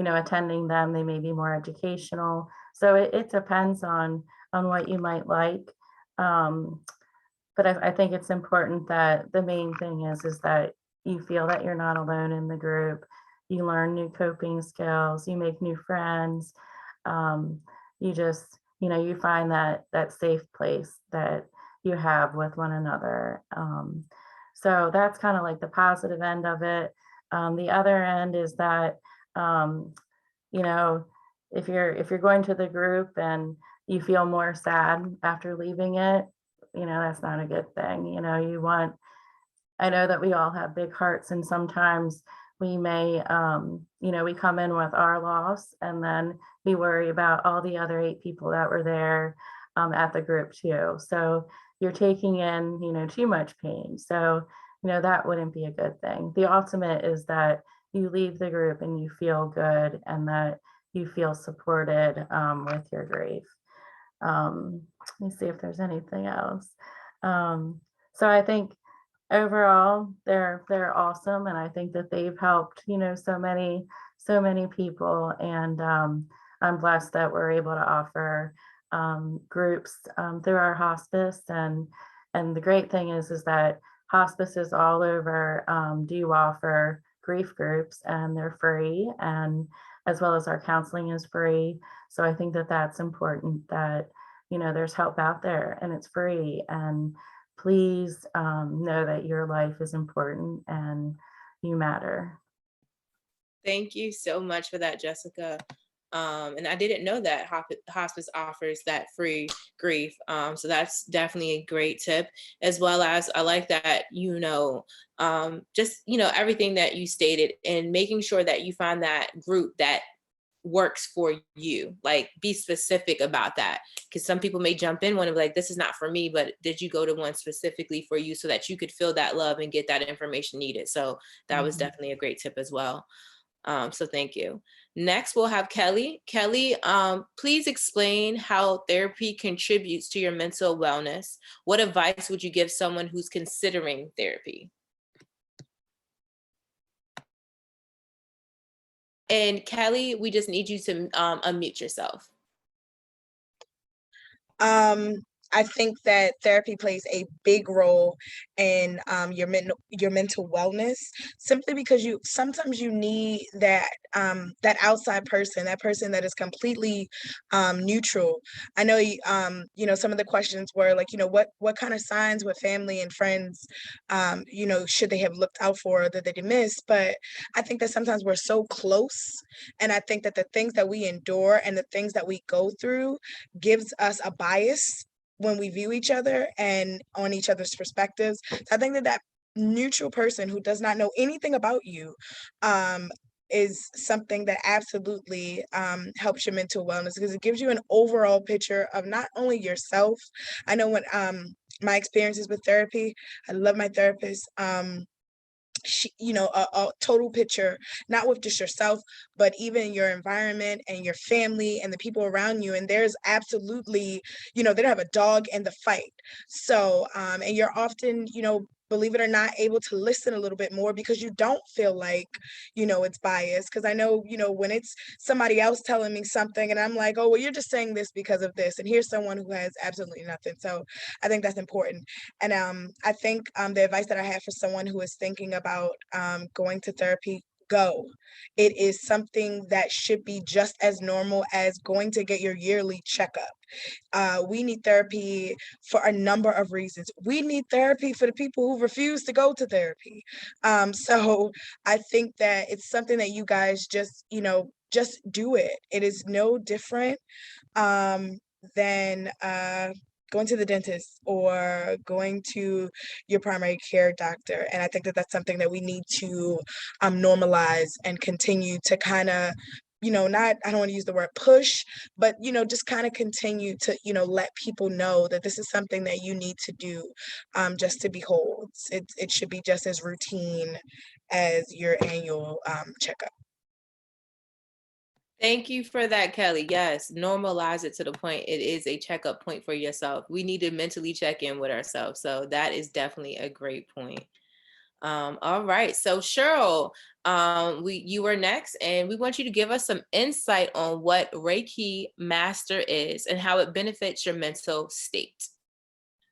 attending them, they may be more educational. So it depends on what you might like. But I think it's important that the main thing is that you feel that you're not alone in the group. You learn new coping skills, you make new friends. You just, you find that safe place that you have with one another. So that's kind of like the positive end of it. The other end is that, you know, if you're going to the group and you feel more sad after leaving it, that's not a good thing. I know that we all have big hearts, and sometimes we may, we come in with our loss and then we worry about all the other 8 people that were there at the group too. So you're taking in, too much pain. So, that wouldn't be a good thing. The ultimate is that you leave the group and you feel good and that you feel supported with your grief. Let me see if there's anything else. So I think overall they're awesome, and I think that they've helped so many people, and I'm blessed that we're able to offer groups through our hospice. And the great thing is that hospices all over do offer grief groups, and they're free, and as well as our counseling is free. So I think that that's important, that there's help out there and it's free. And please know that your life is important and you matter. Thank you so much for that, Jessica. And I didn't know that hospice offers that free grief. So that's definitely a great tip, as well as I like that, just, everything that you stated, and making sure that you find that group that works for you. Like, be specific about that, because some people may jump in one and be like, this is not for me, but did you go to one specifically for you so that you could feel that love and get that information needed? So that was definitely a great tip as well. So thank you. Next, we'll have Kelly. Kelly, please explain how therapy contributes to your mental wellness. What advice would you give someone who's considering therapy? And Kelly, we just need you to unmute yourself. I think that therapy plays a big role in your mental wellness, simply because you sometimes you need that outside person, that person that is completely neutral. I know some of the questions were like, what kind of signs would family and friends should they have looked out for that they did miss. But I think that sometimes we're so close, and I think that the things that we endure and the things that we go through gives us a bias when we view each other and on each other's perspectives. So I think that neutral person who does not know anything about you is something that absolutely helps your mental wellness, because it gives you an overall picture of not only yourself. I know when my experiences with therapy, I love my therapist. A total picture, not with just yourself, but even your environment and your family and the people around you. And there's absolutely, they don't have a dog in the fight. So and you're often, believe it or not, able to listen a little bit more, because you don't feel like it's biased. Because I know, when it's somebody else telling me something and I'm like, oh well, you're just saying this because of this, and here's someone who has absolutely nothing. So I think that's important. And I think the advice that I have for someone who is thinking about going to therapy: go. It is something that should be just as normal as going to get your yearly checkup. We need therapy for a number of reasons. We need therapy for the people who refuse to go to therapy. So I think that it's something that you guys just do it. It is no different than going to the dentist or going to your primary care doctor. And I think that that's something that we need to normalize and continue to kind of, not, I don't want to use the word push, but, just kind of continue to, let people know that this is something that you need to do just to be whole. It should be just as routine as your annual checkup. Thank you for that, Kelly. Yes, normalize it to the point it is a checkup point for yourself. We need to mentally check in with ourselves. So that is definitely a great point. All right. So Cheryl, you were next, and we want you to give us some insight on what Reiki Master is and how it benefits your mental state.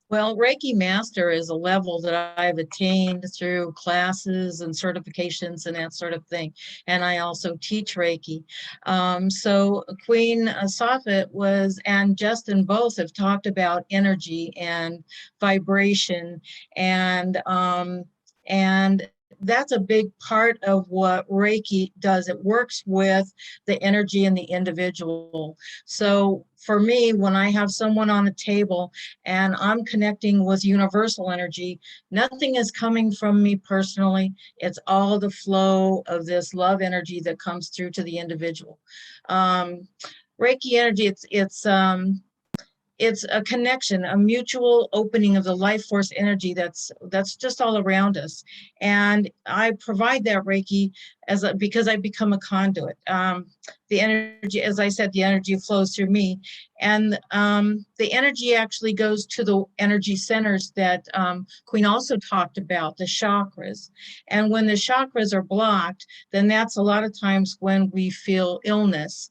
Well, Reiki Master is a level that I've attained through classes and certifications and that sort of thing. And I also teach Reiki. So Queen Safet and Justin both have talked about energy and vibration, and that's a big part of what Reiki does. It works with the energy in the individual. So for me, when I have someone on a table and I'm connecting with universal energy, nothing is coming from me personally. It's all the flow of this love energy that comes through to the individual. Reiki energy, it's a connection, a mutual opening of the life force energy that's just all around us. And I provide that Reiki because I become a conduit. The energy, as I said, the energy flows through me. And the energy actually goes to the energy centers that Queen also talked about, the chakras. And when the chakras are blocked, then that's a lot of times when we feel illness.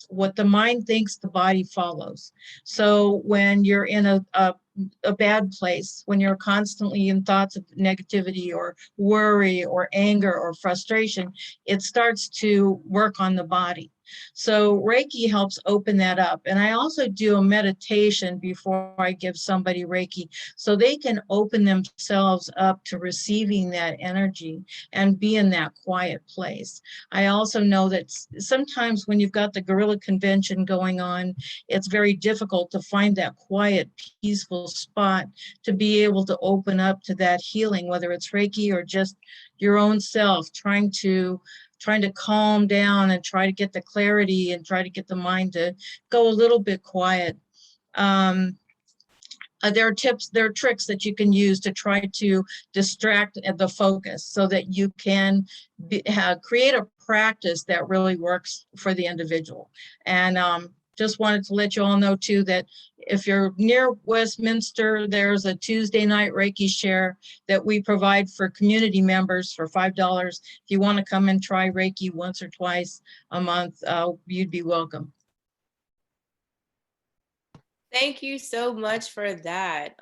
What the mind thinks, the body follows. So when you're in a bad place, when you're constantly in thoughts of negativity or worry or anger or frustration, it starts to work on the body. So Reiki helps open that up. And I also do a meditation before I give somebody Reiki so they can open themselves up to receiving that energy and be in that quiet place. I also know that sometimes when you've got the guerrilla convention going on, it's very difficult to find that quiet, peaceful spot to be able to open up to that healing, whether it's Reiki or just your own self, trying to calm down and try to get the clarity and try to get the mind to go a little bit quiet. There are tricks that you can use to try to distract the focus so that you can create a practice that really works for the individual. And just wanted to let you all know too that if you're near Westminster, there's a Tuesday night Reiki share that we provide for community members for $5. If you want to come and try Reiki once or twice a month, you'd be welcome. Thank you so much for that.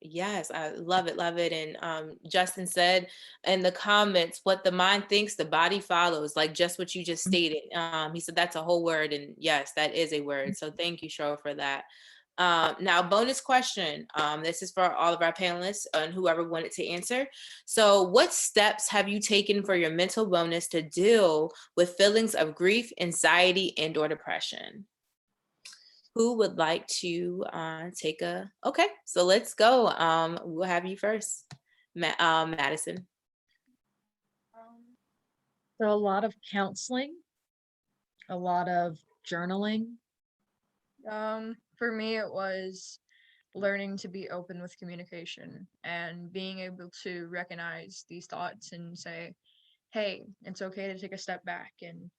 Yes, I love it, love it. And Justin said in the comments, what the mind thinks, the body follows, like just what you just stated. He said that's a whole word, and yes, that is a word. So thank you, Cheryl, for that. Now, bonus question. This is for all of our panelists and whoever wanted to answer. So, what steps have you taken for your mental wellness to deal with feelings of grief, anxiety, and/or depression? Who would like to take a, okay, so let's go. We'll have you first, Madison. So a lot of counseling, a lot of journaling. For me, it was learning to be open with communication and being able to recognize these thoughts and say, hey, it's okay to take a step back and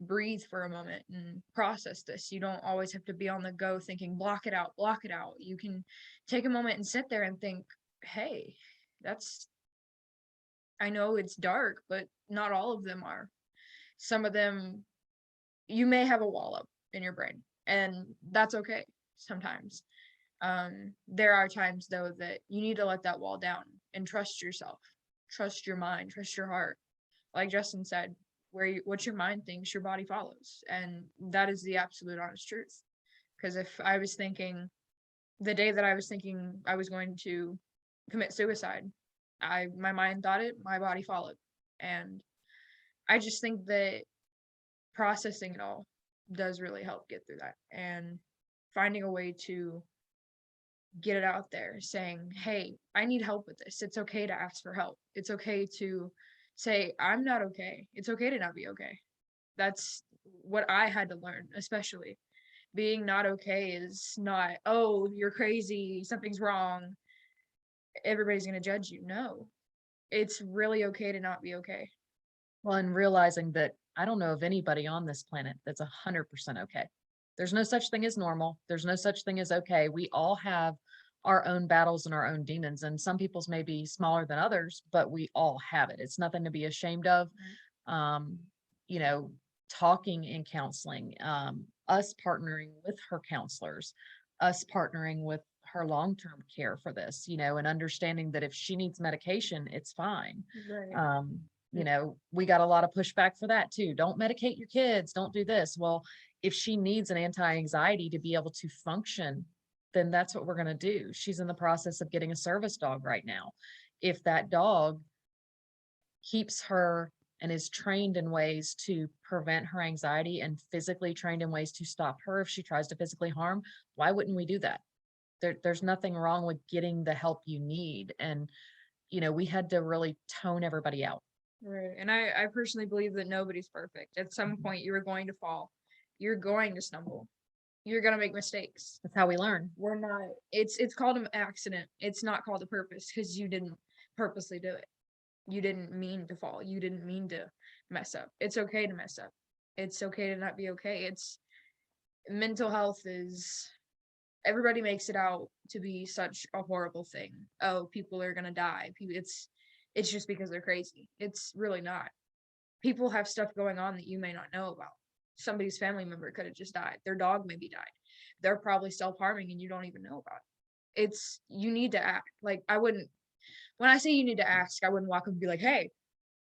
breathe for a moment and process this. You don't always have to be on the go thinking, block it out, block it out. You can take a moment and sit there and think, hey, that's, I know it's dark, but not all of them are. Some of them, you may have a wall up in your brain, and that's okay sometimes. There are times though that you need to let that wall down and trust yourself, trust your mind, trust your heart. Like Justin said, what your mind thinks, your body follows, and that is the absolute honest truth. Because if I was thinking, the day that I was thinking I was going to commit suicide, my mind thought it, my body followed, and I just think that processing it all does really help get through that, and finding a way to get it out there saying, hey, I need help with this. It's okay to ask for help. It's okay to say, I'm not okay. It's okay to not be okay. That's what I had to learn, especially. Being not okay is not, oh, you're crazy, something's wrong, everybody's going to judge you. No, it's really okay to not be okay. Well, and realizing that I don't know of anybody on this planet that's 100% okay. There's no such thing as normal. There's no such thing as okay. We all have our own battles and our own demons, and some people's may be smaller than others, but we all have it. It's nothing to be ashamed of. Um, you know, talking in counseling, us partnering with her counselors, us partnering with her long-term care for this, and understanding that if she needs medication, it's fine. Right. We got a lot of pushback for that too. Don't medicate your kids. Don't do this. Well, if she needs an anti-anxiety to be able to function, then that's what we're going to do. She's in the process of getting a service dog right now. If that dog keeps her and is trained in ways to prevent her anxiety and physically trained in ways to stop her if she tries to physically harm, why wouldn't we do that? There's nothing wrong with getting the help you need. And, we had to really tone everybody out. Right. And I personally believe that nobody's perfect. At some point, you're going to fall. You're going to stumble. You're going to make mistakes. That's how we learn. We're not, it's called an accident. It's not called a purpose because you didn't purposely do it. You didn't mean to fall. You didn't mean to mess up. It's okay to mess up. It's okay to not be okay. It's mental health is, everybody makes it out to be such a horrible thing. Oh, people are gonna die. It's just because they're crazy. It's really not. People have stuff going on that you may not know about. Somebody's family member could have just died. Their dog maybe died. They're probably self-harming and you don't even know about it. You need to act. Like, when I say you need to ask, I wouldn't walk up and be like, hey,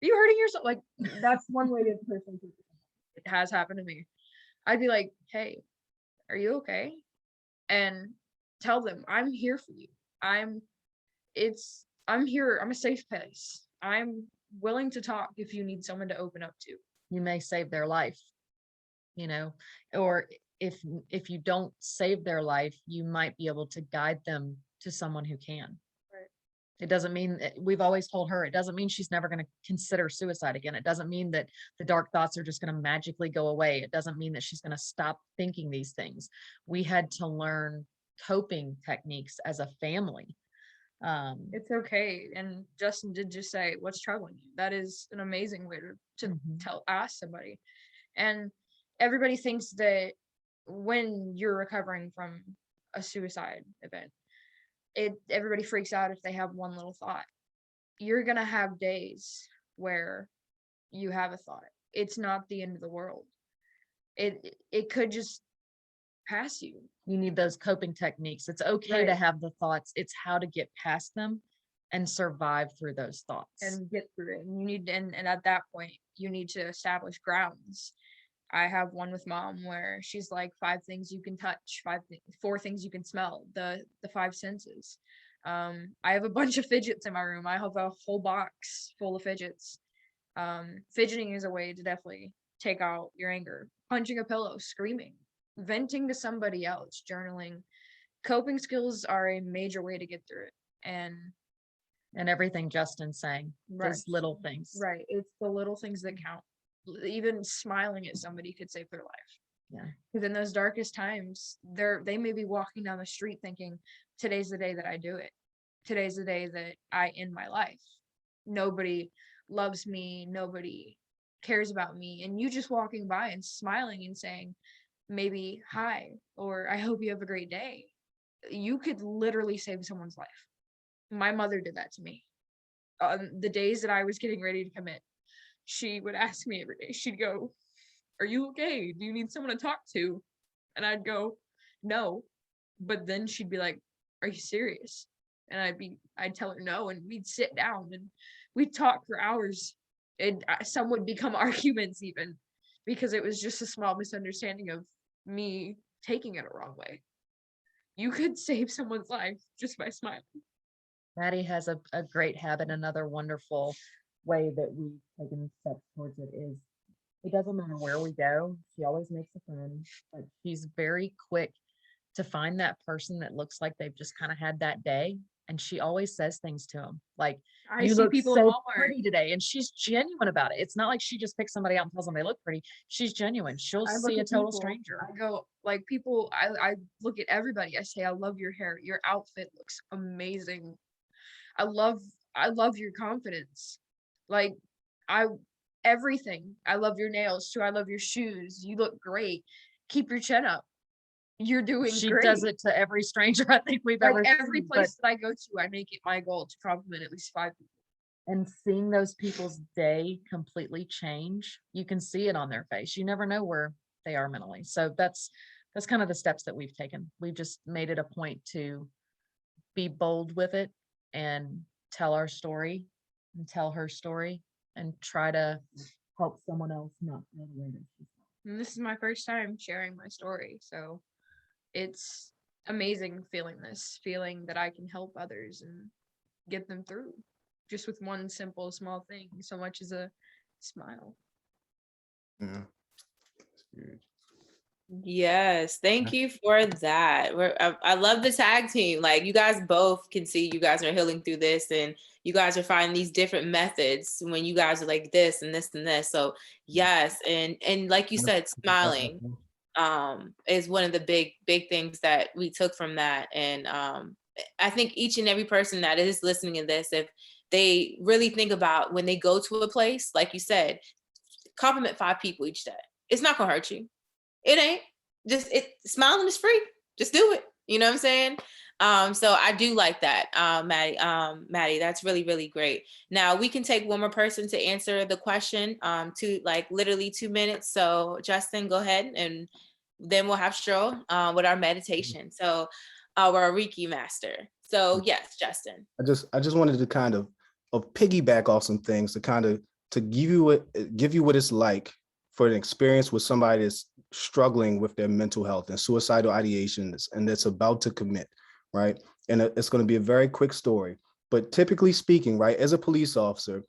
are you hurting yourself? Like, that's one way that person, it has happened to me. I'd be like, hey, are you okay? And tell them, I'm here for you. I'm here. I'm a safe place. I'm willing to talk if you need someone to open up to. You may save their life, or if you don't save their life, you might be able to guide them to someone who can. Right. It doesn't mean, we've always told her, it doesn't mean she's never going to consider suicide again. It doesn't mean that the dark thoughts are just going to magically go away. It doesn't mean that she's going to stop thinking these things. We had to learn coping techniques as a family. It's okay. And Justin did just say, what's troubling you? That is an amazing way to ask somebody. And everybody thinks that when you're recovering from a suicide event, everybody freaks out if they have one little thought. You're gonna have days where you have a thought. It's not the end of the world. It could just past you. You need those coping techniques. It's okay to Right. have the thoughts. It's how to get past them and survive through those thoughts. And get through it. And you need, and at that point, you need to establish grounds. I have one with mom where she's like 5 things you can touch, 4 things you can smell, the 5 senses. I have a bunch of fidgets in my room. I have a whole box full of fidgets. Fidgeting is a way to definitely take out your anger. Punching a pillow, screaming, venting to somebody else, journaling. Coping skills are a major way to get through it. And everything Justin's saying, Right. those little things. Right. It's the little things that count. Even smiling at somebody could save their life. Yeah. Because in those darkest times, they may be walking down the street thinking, today's the day that I do it. Today's the day that I end my life. Nobody loves me. Nobody cares about me. And you just walking by and smiling and saying, maybe hi, or I hope you have a great day. You could literally save someone's life. My mother did that to me. On the days that I was getting ready to commit, she would ask me every day, she'd go, are you okay? Do you need someone to talk to? And I'd go, no. But then she'd be like, are you serious? And I'd tell her no, and we'd sit down and we'd talk for hours. And some would become arguments even, because it was just a small misunderstanding of me taking it a wrong way. You could save someone's life just by smiling. Maddie has a great habit. Another wonderful way that we've taken steps towards it is, it doesn't matter where we go, she always makes a friend, but she's very quick to find that person that looks like they've just kind of had that day. And she always says things to them like, I you see look people in so Walmart. pretty today. And she's genuine about it. It's not like she just picks somebody out and tells them they look pretty. She's genuine. She'll I look see a at total people, stranger. I go, like, people, I look at everybody. I say, I love your hair. Your outfit looks amazing. I love your confidence. Like, everything. I love your nails too. I love your shoes. You look great. Keep your chin up. You're doing She great. does it to every stranger I think we've Like ever every seen, place that I go to, I make it my goal to compliment at least 5 people. and seeing those people's day completely change, you can see it on their face. You never know where they are mentally. So that's kind of the steps that we've taken. We've just made it a point to be bold with it and tell our story and tell her story and try to help someone else not feel the way that she felt. And this is my first time sharing my story, so it's amazing feeling that I can help others and get them through just with one simple small thing, so much as a smile. Yeah. That's huge. Yes, thank you for that. I love the tag team. Like, you guys both can see you guys are healing through this, and you guys are finding these different methods when you guys are like this and this and this. So yes, and like you said, smiling is one of the big things that we took from that. And I think each and every person that is listening to this, if they really think about when they go to a place, like you said, compliment 5 people each day. It's not gonna hurt you. It ain't. Smiling is free. Just do it. You know what I'm saying? So I do like that, Maddie. That's really, really great. Now we can take one more person to answer the question. To like literally 2 minutes. So Justin, go ahead, and then we'll have Cheryl with our meditation. So our Reiki master. So yes, Justin. I just wanted to kind of piggyback off some things to give you what it's like for an experience with somebody that's struggling with their mental health and suicidal ideations and that's about to commit, right? And it's going to be a very quick story, but typically speaking, right, as a police officer,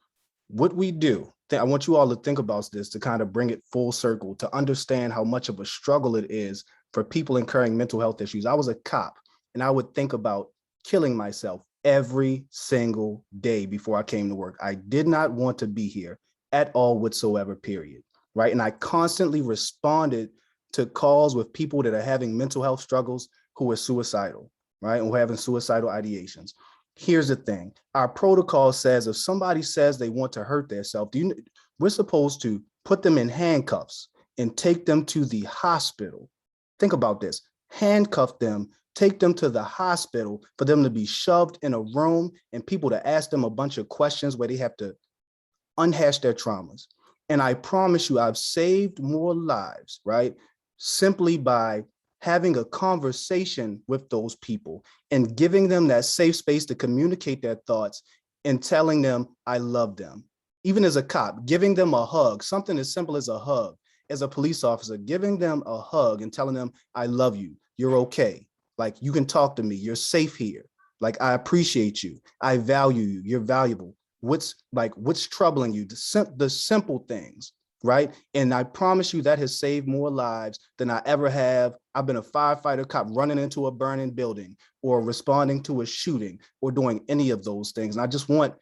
what we do, I want you all to think about this to kind of bring it full circle, to understand how much of a struggle it is for people incurring mental health issues. I was a cop and I would think about killing myself every single day before I came to work. I did not want to be here at all whatsoever, period. Right. And I constantly responded to calls with people that are having mental health struggles who are suicidal, right? And who are having suicidal ideations. Here's the thing. Our protocol says if somebody says they want to hurt themselves, we're supposed to put them in handcuffs and take them to the hospital. Think about this. Handcuff them, take them to the hospital for them to be shoved in a room and people to ask them a bunch of questions where they have to unhash their traumas. And I promise you, I've saved more lives, right? Simply by having a conversation with those people and giving them that safe space to communicate their thoughts and telling them, I love them. Even as a cop, giving them a hug, something as simple as a hug. As a police officer, giving them a hug and telling them, I love you, you're okay. Like, you can talk to me, you're safe here. Like, I appreciate you, I value you, you're valuable. What's troubling you? The simple things, right? And I promise you that has saved more lives than I ever have. I've been a firefighter, cop running into a burning building or responding to a shooting or doing any of those things. And I just want,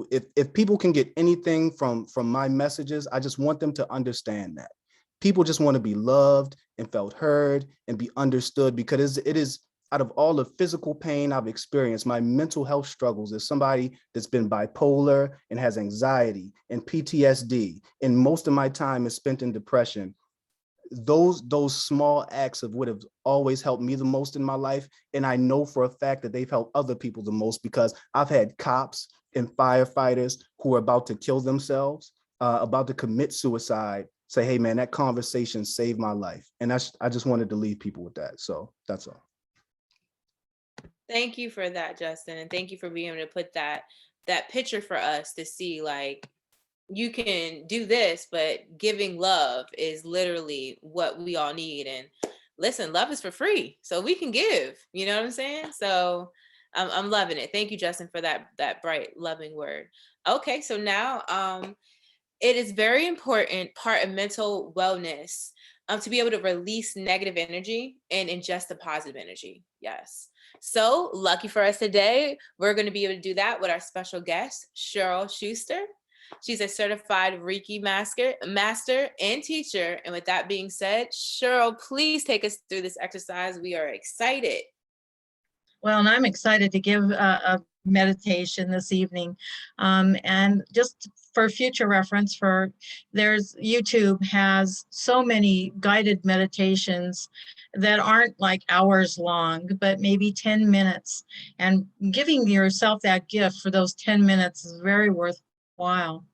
if people can get anything from my messages, I just want them to understand that people just want to be loved and felt heard and be understood, because it is out of all the physical pain I've experienced, my mental health struggles, as somebody that's been bipolar and has anxiety and PTSD, and most of my time is spent in depression. Those small acts of would have always helped me the most in my life. And I know for a fact that they've helped other people the most, because I've had cops and firefighters who are about to kill themselves, about to commit suicide, say, hey man, that conversation saved my life. And I just wanted to leave people with that. So that's all. Thank you for that, Justin. And thank you for being able to put that picture for us to see, like, you can do this, but giving love is literally what we all need. And listen, love is for free, so we can give, you know what I'm saying? So I'm loving it. Thank you, Justin, for that bright, loving word. Okay, so now it is very important part of mental wellness to be able to release negative energy and ingest the positive energy. Yes. So lucky for us today, we're going to be able to do that with our special guest, Cheryl Schuster. She's a certified Reiki master and teacher. And with that being said, Cheryl, please take us through this exercise. We are excited. Well, and I'm excited to give a meditation this evening. And just for future reference, there's YouTube has so many guided meditations that aren't like hours long, but maybe 10 minutes. And giving yourself that gift for those 10 minutes is very worthwhile.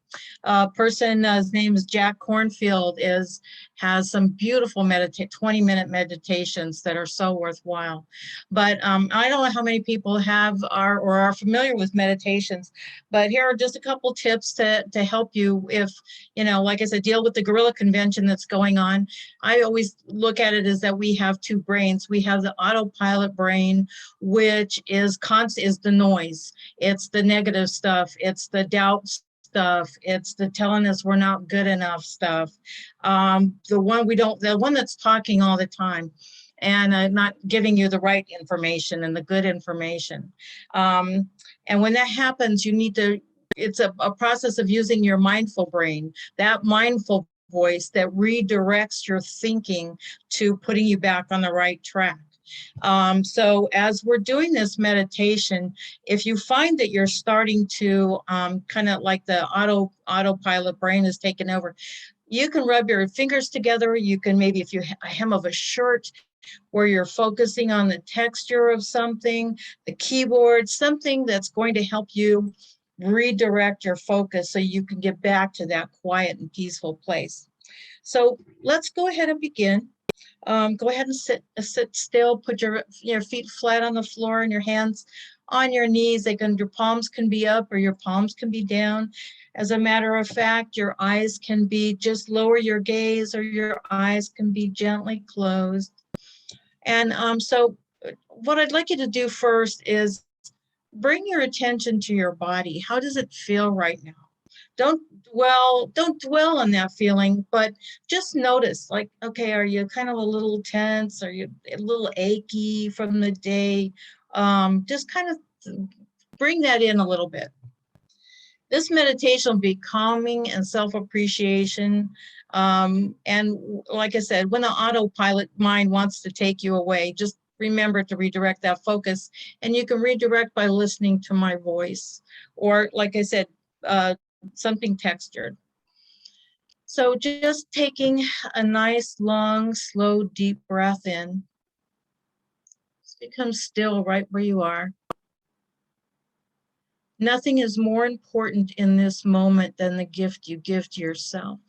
A person, his name is Jack Cornfield, has some beautiful 20-minute meditations that are so worthwhile. But I don't know how many people are familiar with meditations, but here are just a couple tips to help you if, like I said, deal with the guerrilla convention that's going on. I always look at it as that we have two brains. We have the autopilot brain, which is the noise. It's the negative stuff. It's the doubt stuff. It's the telling us we're not good enough stuff. The one that's talking all the time and not giving you the right information and the good information. And when that happens, it's a process of using your mindful brain, that mindful voice that redirects your thinking to putting you back on the right track. So as we're doing this meditation, if you find that you're starting to kind of like the autopilot brain is taking over, you can rub your fingers together. You can maybe, if you a hem of a shirt where you're focusing on the texture of something, the keyboard, something that's going to help you redirect your focus so you can get back to that quiet and peaceful place. So let's go ahead and begin. Go ahead and sit still. Put your feet flat on the floor and your hands on your knees. Your palms can be up or your palms can be down. As a matter of fact, your eyes can be, just lower your gaze, or your eyes can be gently closed. And so what I'd like you to do first is bring your attention to your body. How does it feel right now? Don't dwell on that feeling, but just notice, like, okay, are you kind of a little tense? Are you a little achy from the day? Just kind of bring that in a little bit. This meditation will be calming and self-appreciation. And like I said, when the autopilot mind wants to take you away, just remember to redirect that focus. And you can redirect by listening to my voice, or like I said, something textured. So just taking a nice, long, slow, deep breath in. Just become still right where you are. Nothing is more important in this moment than the gift you give to yourself.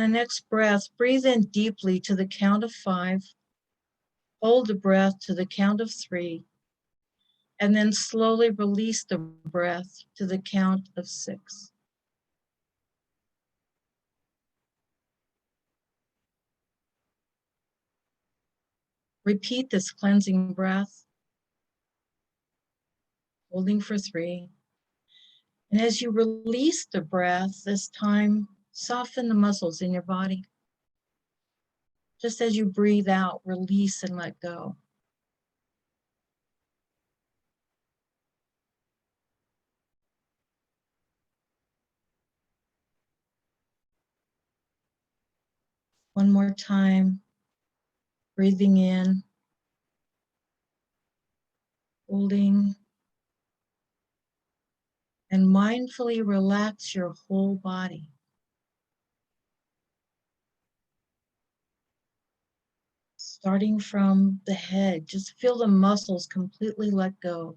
The next breath, breathe in deeply to the count of 5. Hold the breath to the count of 3. And then slowly release the breath to the count of 6. Repeat this cleansing breath, holding for 3. And as you release the breath, this time, soften the muscles in your body. Just as you breathe out, release and let go. One more time, breathing in, holding, and mindfully relax your whole body. Starting from the head, just feel the muscles completely let go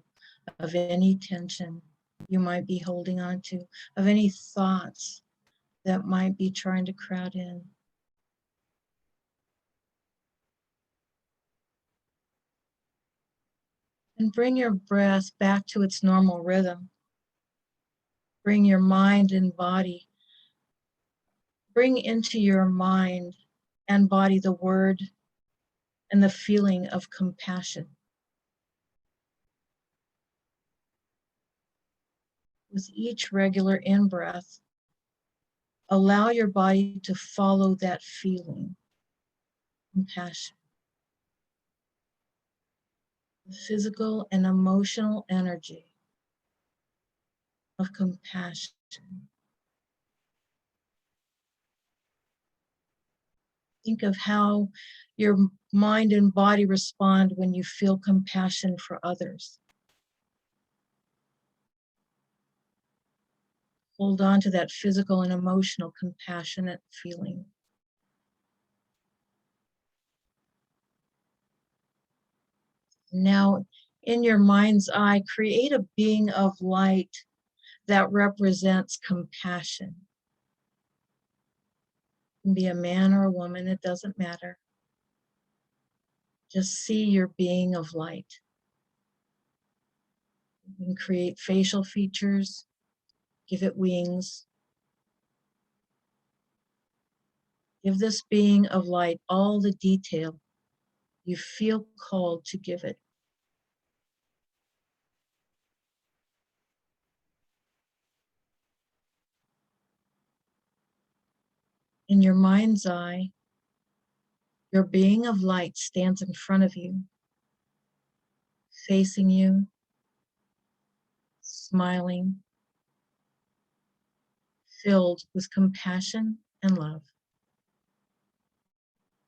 of any tension you might be holding on to, of any thoughts that might be trying to crowd in. And bring your breath back to its normal rhythm. Bring your mind and body. Bring into your mind and body the word and the feeling of compassion. With each regular in-breath, allow your body to follow that feeling, compassion. The physical and emotional energy of compassion. Think of how your mind and body respond when you feel compassion for others. Hold on to that physical and emotional compassionate feeling. Now, in your mind's eye, create a being of light that represents compassion. It can be a man or a woman, it doesn't matter. Just see your being of light. You can create facial features, give it wings. Give this being of light all the detail you feel called to give it. In your mind's eye, your being of light stands in front of you, facing you, smiling, filled with compassion and love.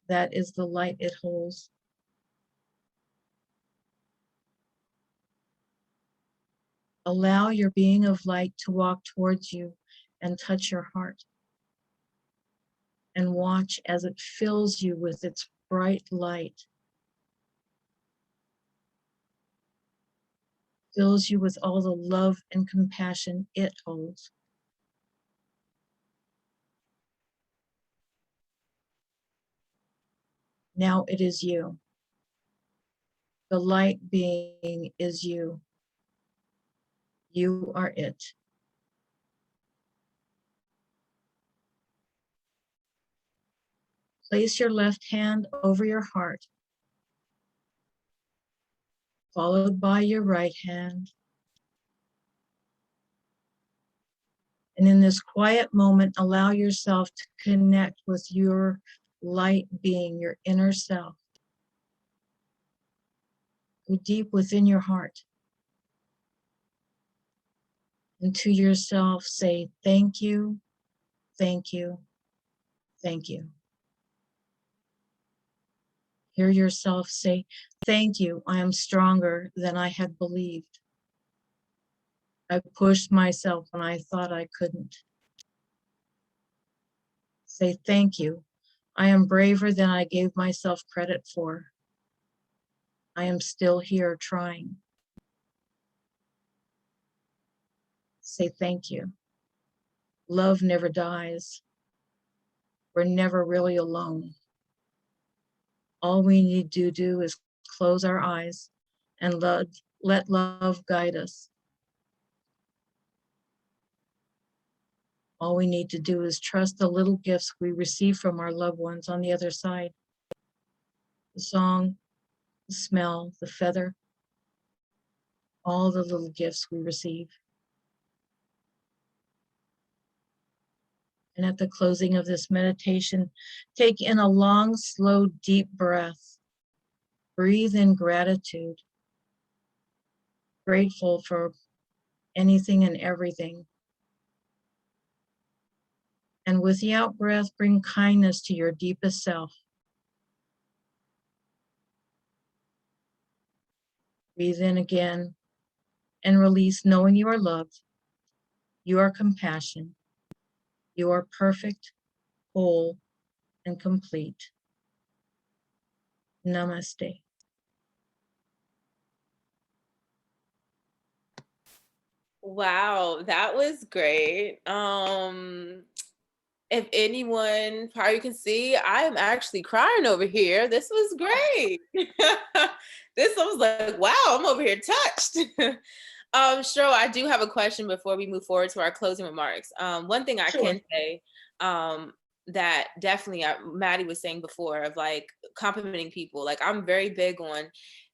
That is the light it holds. Allow your being of light to walk towards you and touch your heart. And watch as it fills you with its bright light. Fills you with all the love and compassion it holds. Now it is you. The light being is you. You are it. Place your left hand over your heart, followed by your right hand. And in this quiet moment, allow yourself to connect with your light being, your inner self. Go deep within your heart. And to yourself say, thank you, thank you, thank you. Hear yourself say, thank you, I am stronger than I had believed. I pushed myself when I thought I couldn't. Say, thank you, I am braver than I gave myself credit for. I am still here trying. Say, thank you. Love never dies. we're never really alone. All we need to do is close our eyes and let love guide us. All we need to do is trust the little gifts we receive from our loved ones on the other side. The song, the smell, the feather, all the little gifts we receive. And at the closing of this meditation, take in a long, slow, deep breath. Breathe in gratitude, grateful for anything and everything. And with the out breath, bring kindness to your deepest self. Breathe in again and release, knowing you are loved, you are compassion, you are perfect, whole, and complete. Namaste. Wow, that was great. If anyone probably can see, I am actually crying over here. This was great. This I was like, wow, I'm over here touched. Cheryl, I do have a question before we move forward to our closing remarks. One thing I can say, that definitely Maddie was saying before, of like complimenting people. Like, I'm very big on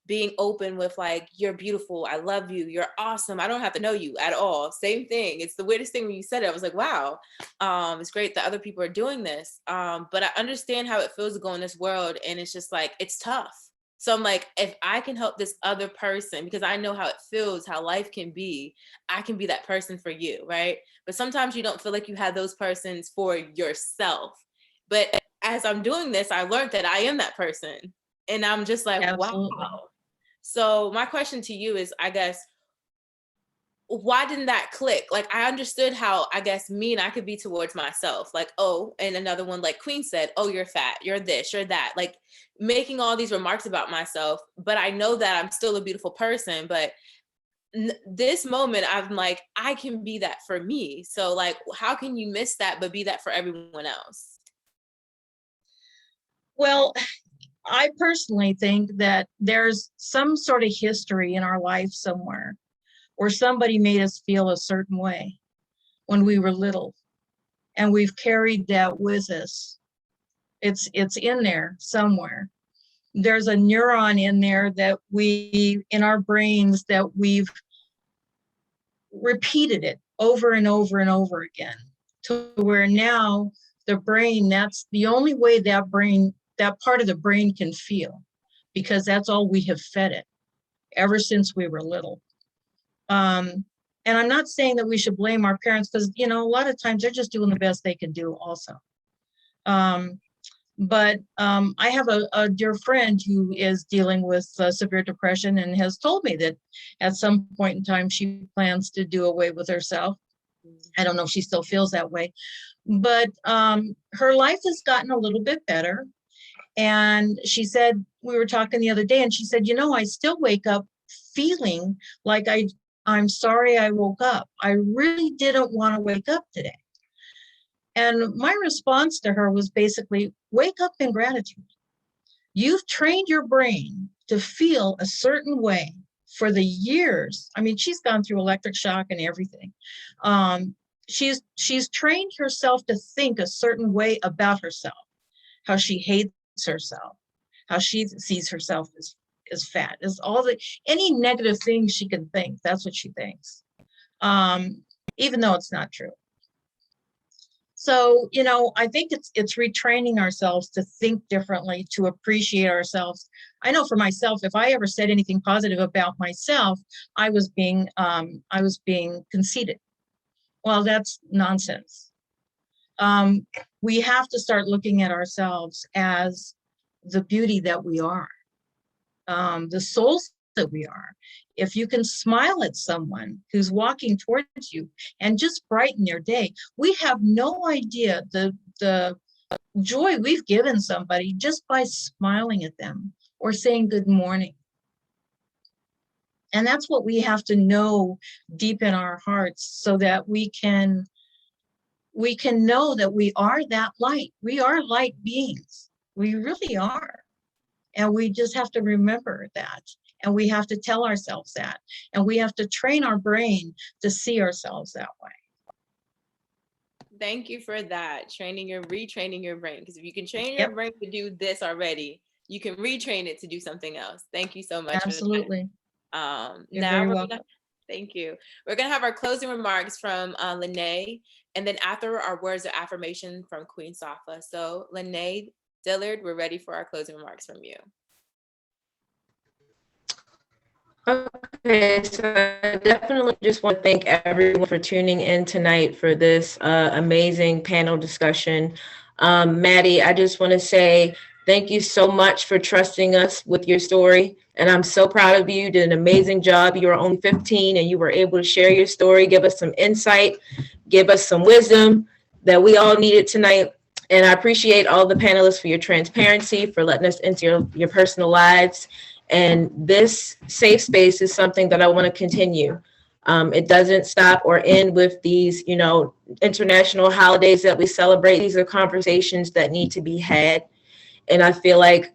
being open with like, you're beautiful, I love you, you're awesome, I don't have to know you at all. Same thing. It's the weirdest thing when you said it. I was like, wow, it's great that other people are doing this. But I understand how it feels to go in this world, and it's just like, it's tough. So I'm like, if I can help this other person, because I know how it feels, how life can be, I can be that person for you, right? But sometimes you don't feel like you have those persons for yourself. But as I'm doing this, I learned that I am that person. And I'm just like, Absolutely. wow. So my question to you is, I guess, why didn't that click? Like, I understood how, I guess, mean I could be towards myself. Like, oh, and another one, like Queen said, oh, you're fat, you're this, you're that. Like, making all these remarks about myself. But I know that I'm still a beautiful person. But this moment, I'm like, I can be that for me. So, like, how can you miss that, but be that for everyone else? Well, I personally think that there's some sort of history in our life somewhere where somebody made us feel a certain way when we were little, and we've carried that with us. It's in there somewhere. There's a neuron in there that in our brains, that we've repeated it over and over and over again, to where now the brain, that's the only way that part of the brain can feel, because that's all we have fed it ever since we were little. And I'm not saying that we should blame our parents, because, a lot of times they're just doing the best they can do also. But I have a dear friend who is dealing with severe depression, and has told me that at some point in time she plans to do away with herself. I don't know if she still feels that way, but her life has gotten a little bit better. And she said, we were talking the other day, and she said, I still wake up feeling like I'm sorry I woke up. I really didn't want to wake up today. And my response to her was basically, wake up in gratitude. You've trained your brain to feel a certain way for the years. I mean, she's gone through electric shock and everything. She's trained herself to think a certain way about herself, how she hates herself, how she sees herself as fat, as any negative things she can think. That's what she thinks, even though it's not true. So, I think it's retraining ourselves to think differently, to appreciate ourselves. I know for myself, if I ever said anything positive about myself, I was being conceited. Well, that's nonsense. We have to start looking at ourselves as the beauty that we are, the souls that we are. If you can smile at someone who's walking towards you and just brighten their day, we have no idea the joy we've given somebody just by smiling at them or saying good morning. And that's what we have to know deep in our hearts, so that we can we can know that we are that light. We are light beings. We really are. And we just have to remember that. And we have to tell ourselves that. And we have to train our brain to see ourselves that way. Thank you for that. Retraining your brain. Because if you can train your Yep. brain to do this already, you can retrain it to do something else. Thank you so much Absolutely. for that. You're Now very we're welcome. gonna thank you. We're gonna have our closing remarks from Lene, and then after our words of affirmation from Queen Safa. So Lene Dillard, we're ready for our closing remarks from you. Okay, so I definitely just want to thank everyone for tuning in tonight for this amazing panel discussion. Maddie, I just want to say thank you so much for trusting us with your story. And I'm so proud of you. You did an amazing job. You were only 15 and you were able to share your story, give us some insight, give us some wisdom that we all needed tonight. And I appreciate all the panelists for your transparency, for letting us into your personal lives. And this safe space is something that I want to continue. It doesn't stop or end with these, international holidays that we celebrate. These are conversations that need to be had. And I feel like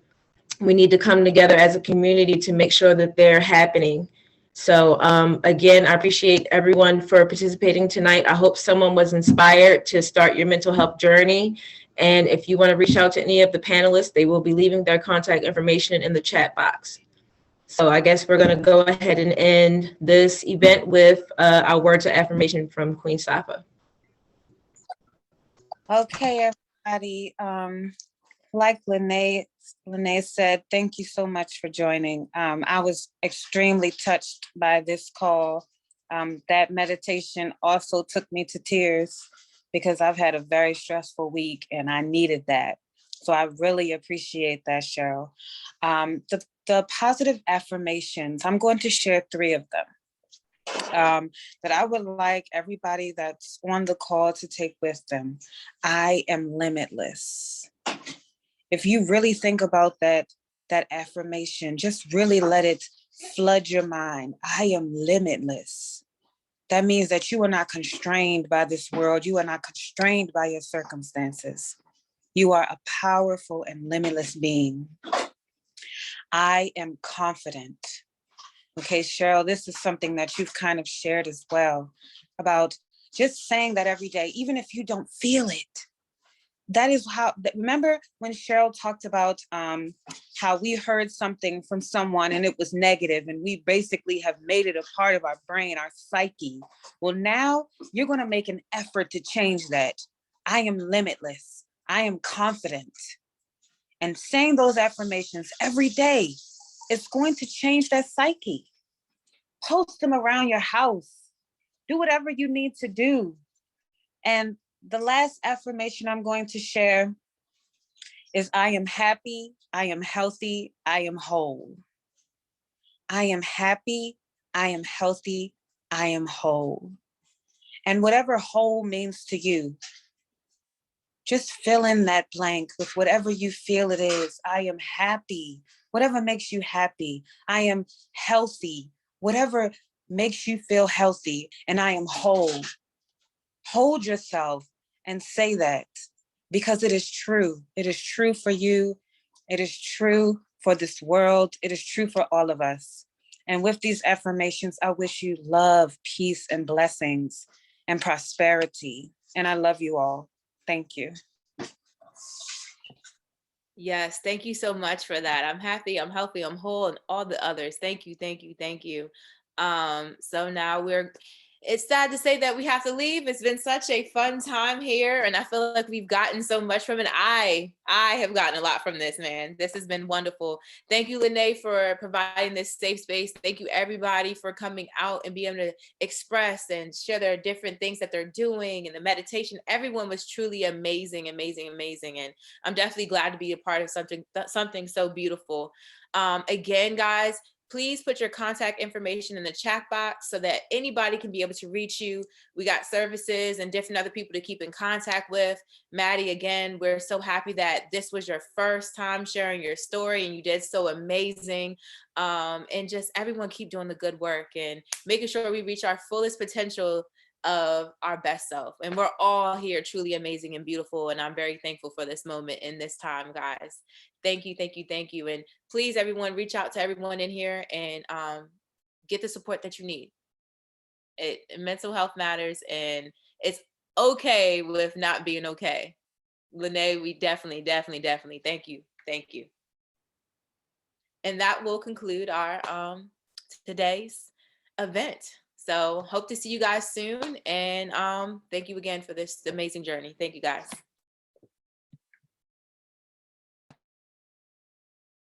we need to come together as a community to make sure that they're happening. So again, I appreciate everyone for participating tonight. I hope someone was inspired to start your mental health journey. And if you want to reach out to any of the panelists, they will be leaving their contact information in the chat box. So I guess we're going to go ahead and end this event with our words of affirmation from Queen Safa. Okay, everybody. Like Lene said, thank you so much for joining. I was extremely touched by this call. That meditation also took me to tears because I've had a very stressful week and I needed that. So I really appreciate that, Cheryl. The positive affirmations, I'm going to share 3 of them. That I would like everybody that's on the call to take with them. I am limitless. If you really think about that affirmation, just really let it flood your mind. I am limitless. That means that you are not constrained by this world. You are not constrained by your circumstances. You are a powerful and limitless being. I am confident. Okay, Cheryl, this is something that you've kind of shared as well about just saying that every day, even if you don't feel it. That is how, remember when Cheryl talked about how we heard something from someone and it was negative and we basically have made it a part of our brain, our psyche. Well, now you're going to make an effort to change that. I am limitless. I am confident. And saying those affirmations every day is going to change that psyche. Post them around your house. Do whatever you need to do. And the last affirmation I'm going to share is I am happy, I am healthy, I am whole. I am happy, I am healthy, I am whole. And whatever whole means to you, just fill in that blank with whatever you feel it is. I am happy, whatever makes you happy. I am healthy, whatever makes you feel healthy. And I am whole. Hold yourself and say that because it is true. It is true for you. It is true for this world. It is true for all of us. And with these affirmations, I wish you love, peace, and blessings and prosperity. And I love you all. Thank you. Yes, thank you so much for that. I'm happy, I'm healthy, I'm whole, and all the others. Thank you, thank you, thank you. So now it's sad to say that we have to leave. It's been such a fun time here, and I feel like we've gotten so much from it. I have gotten a lot from this, man. This has been wonderful. Thank you, Lene, for providing this safe space. Thank you, everybody, for coming out and being able to express and share their different things that they're doing and the meditation. Everyone was truly amazing, amazing, amazing, and I'm definitely glad to be a part of something so beautiful. Again, guys, please put your contact information in the chat box so that anybody can be able to reach you. We got services and different other people to keep in contact with. Maddie, again, we're so happy that this was your first time sharing your story and you did so amazing. And just everyone keep doing the good work and making sure we reach our fullest potential of our best self. And we're all here truly amazing and beautiful. And I'm very thankful for this moment in this time, guys. Thank you, thank you, thank you. And please, everyone, reach out to everyone in here and get the support that you need. Mental health matters, and it's okay with not being okay. Lene, we definitely thank you. Thank you. And that will conclude our today's event. So hope to see you guys soon. And thank you again for this amazing journey. Thank you, guys.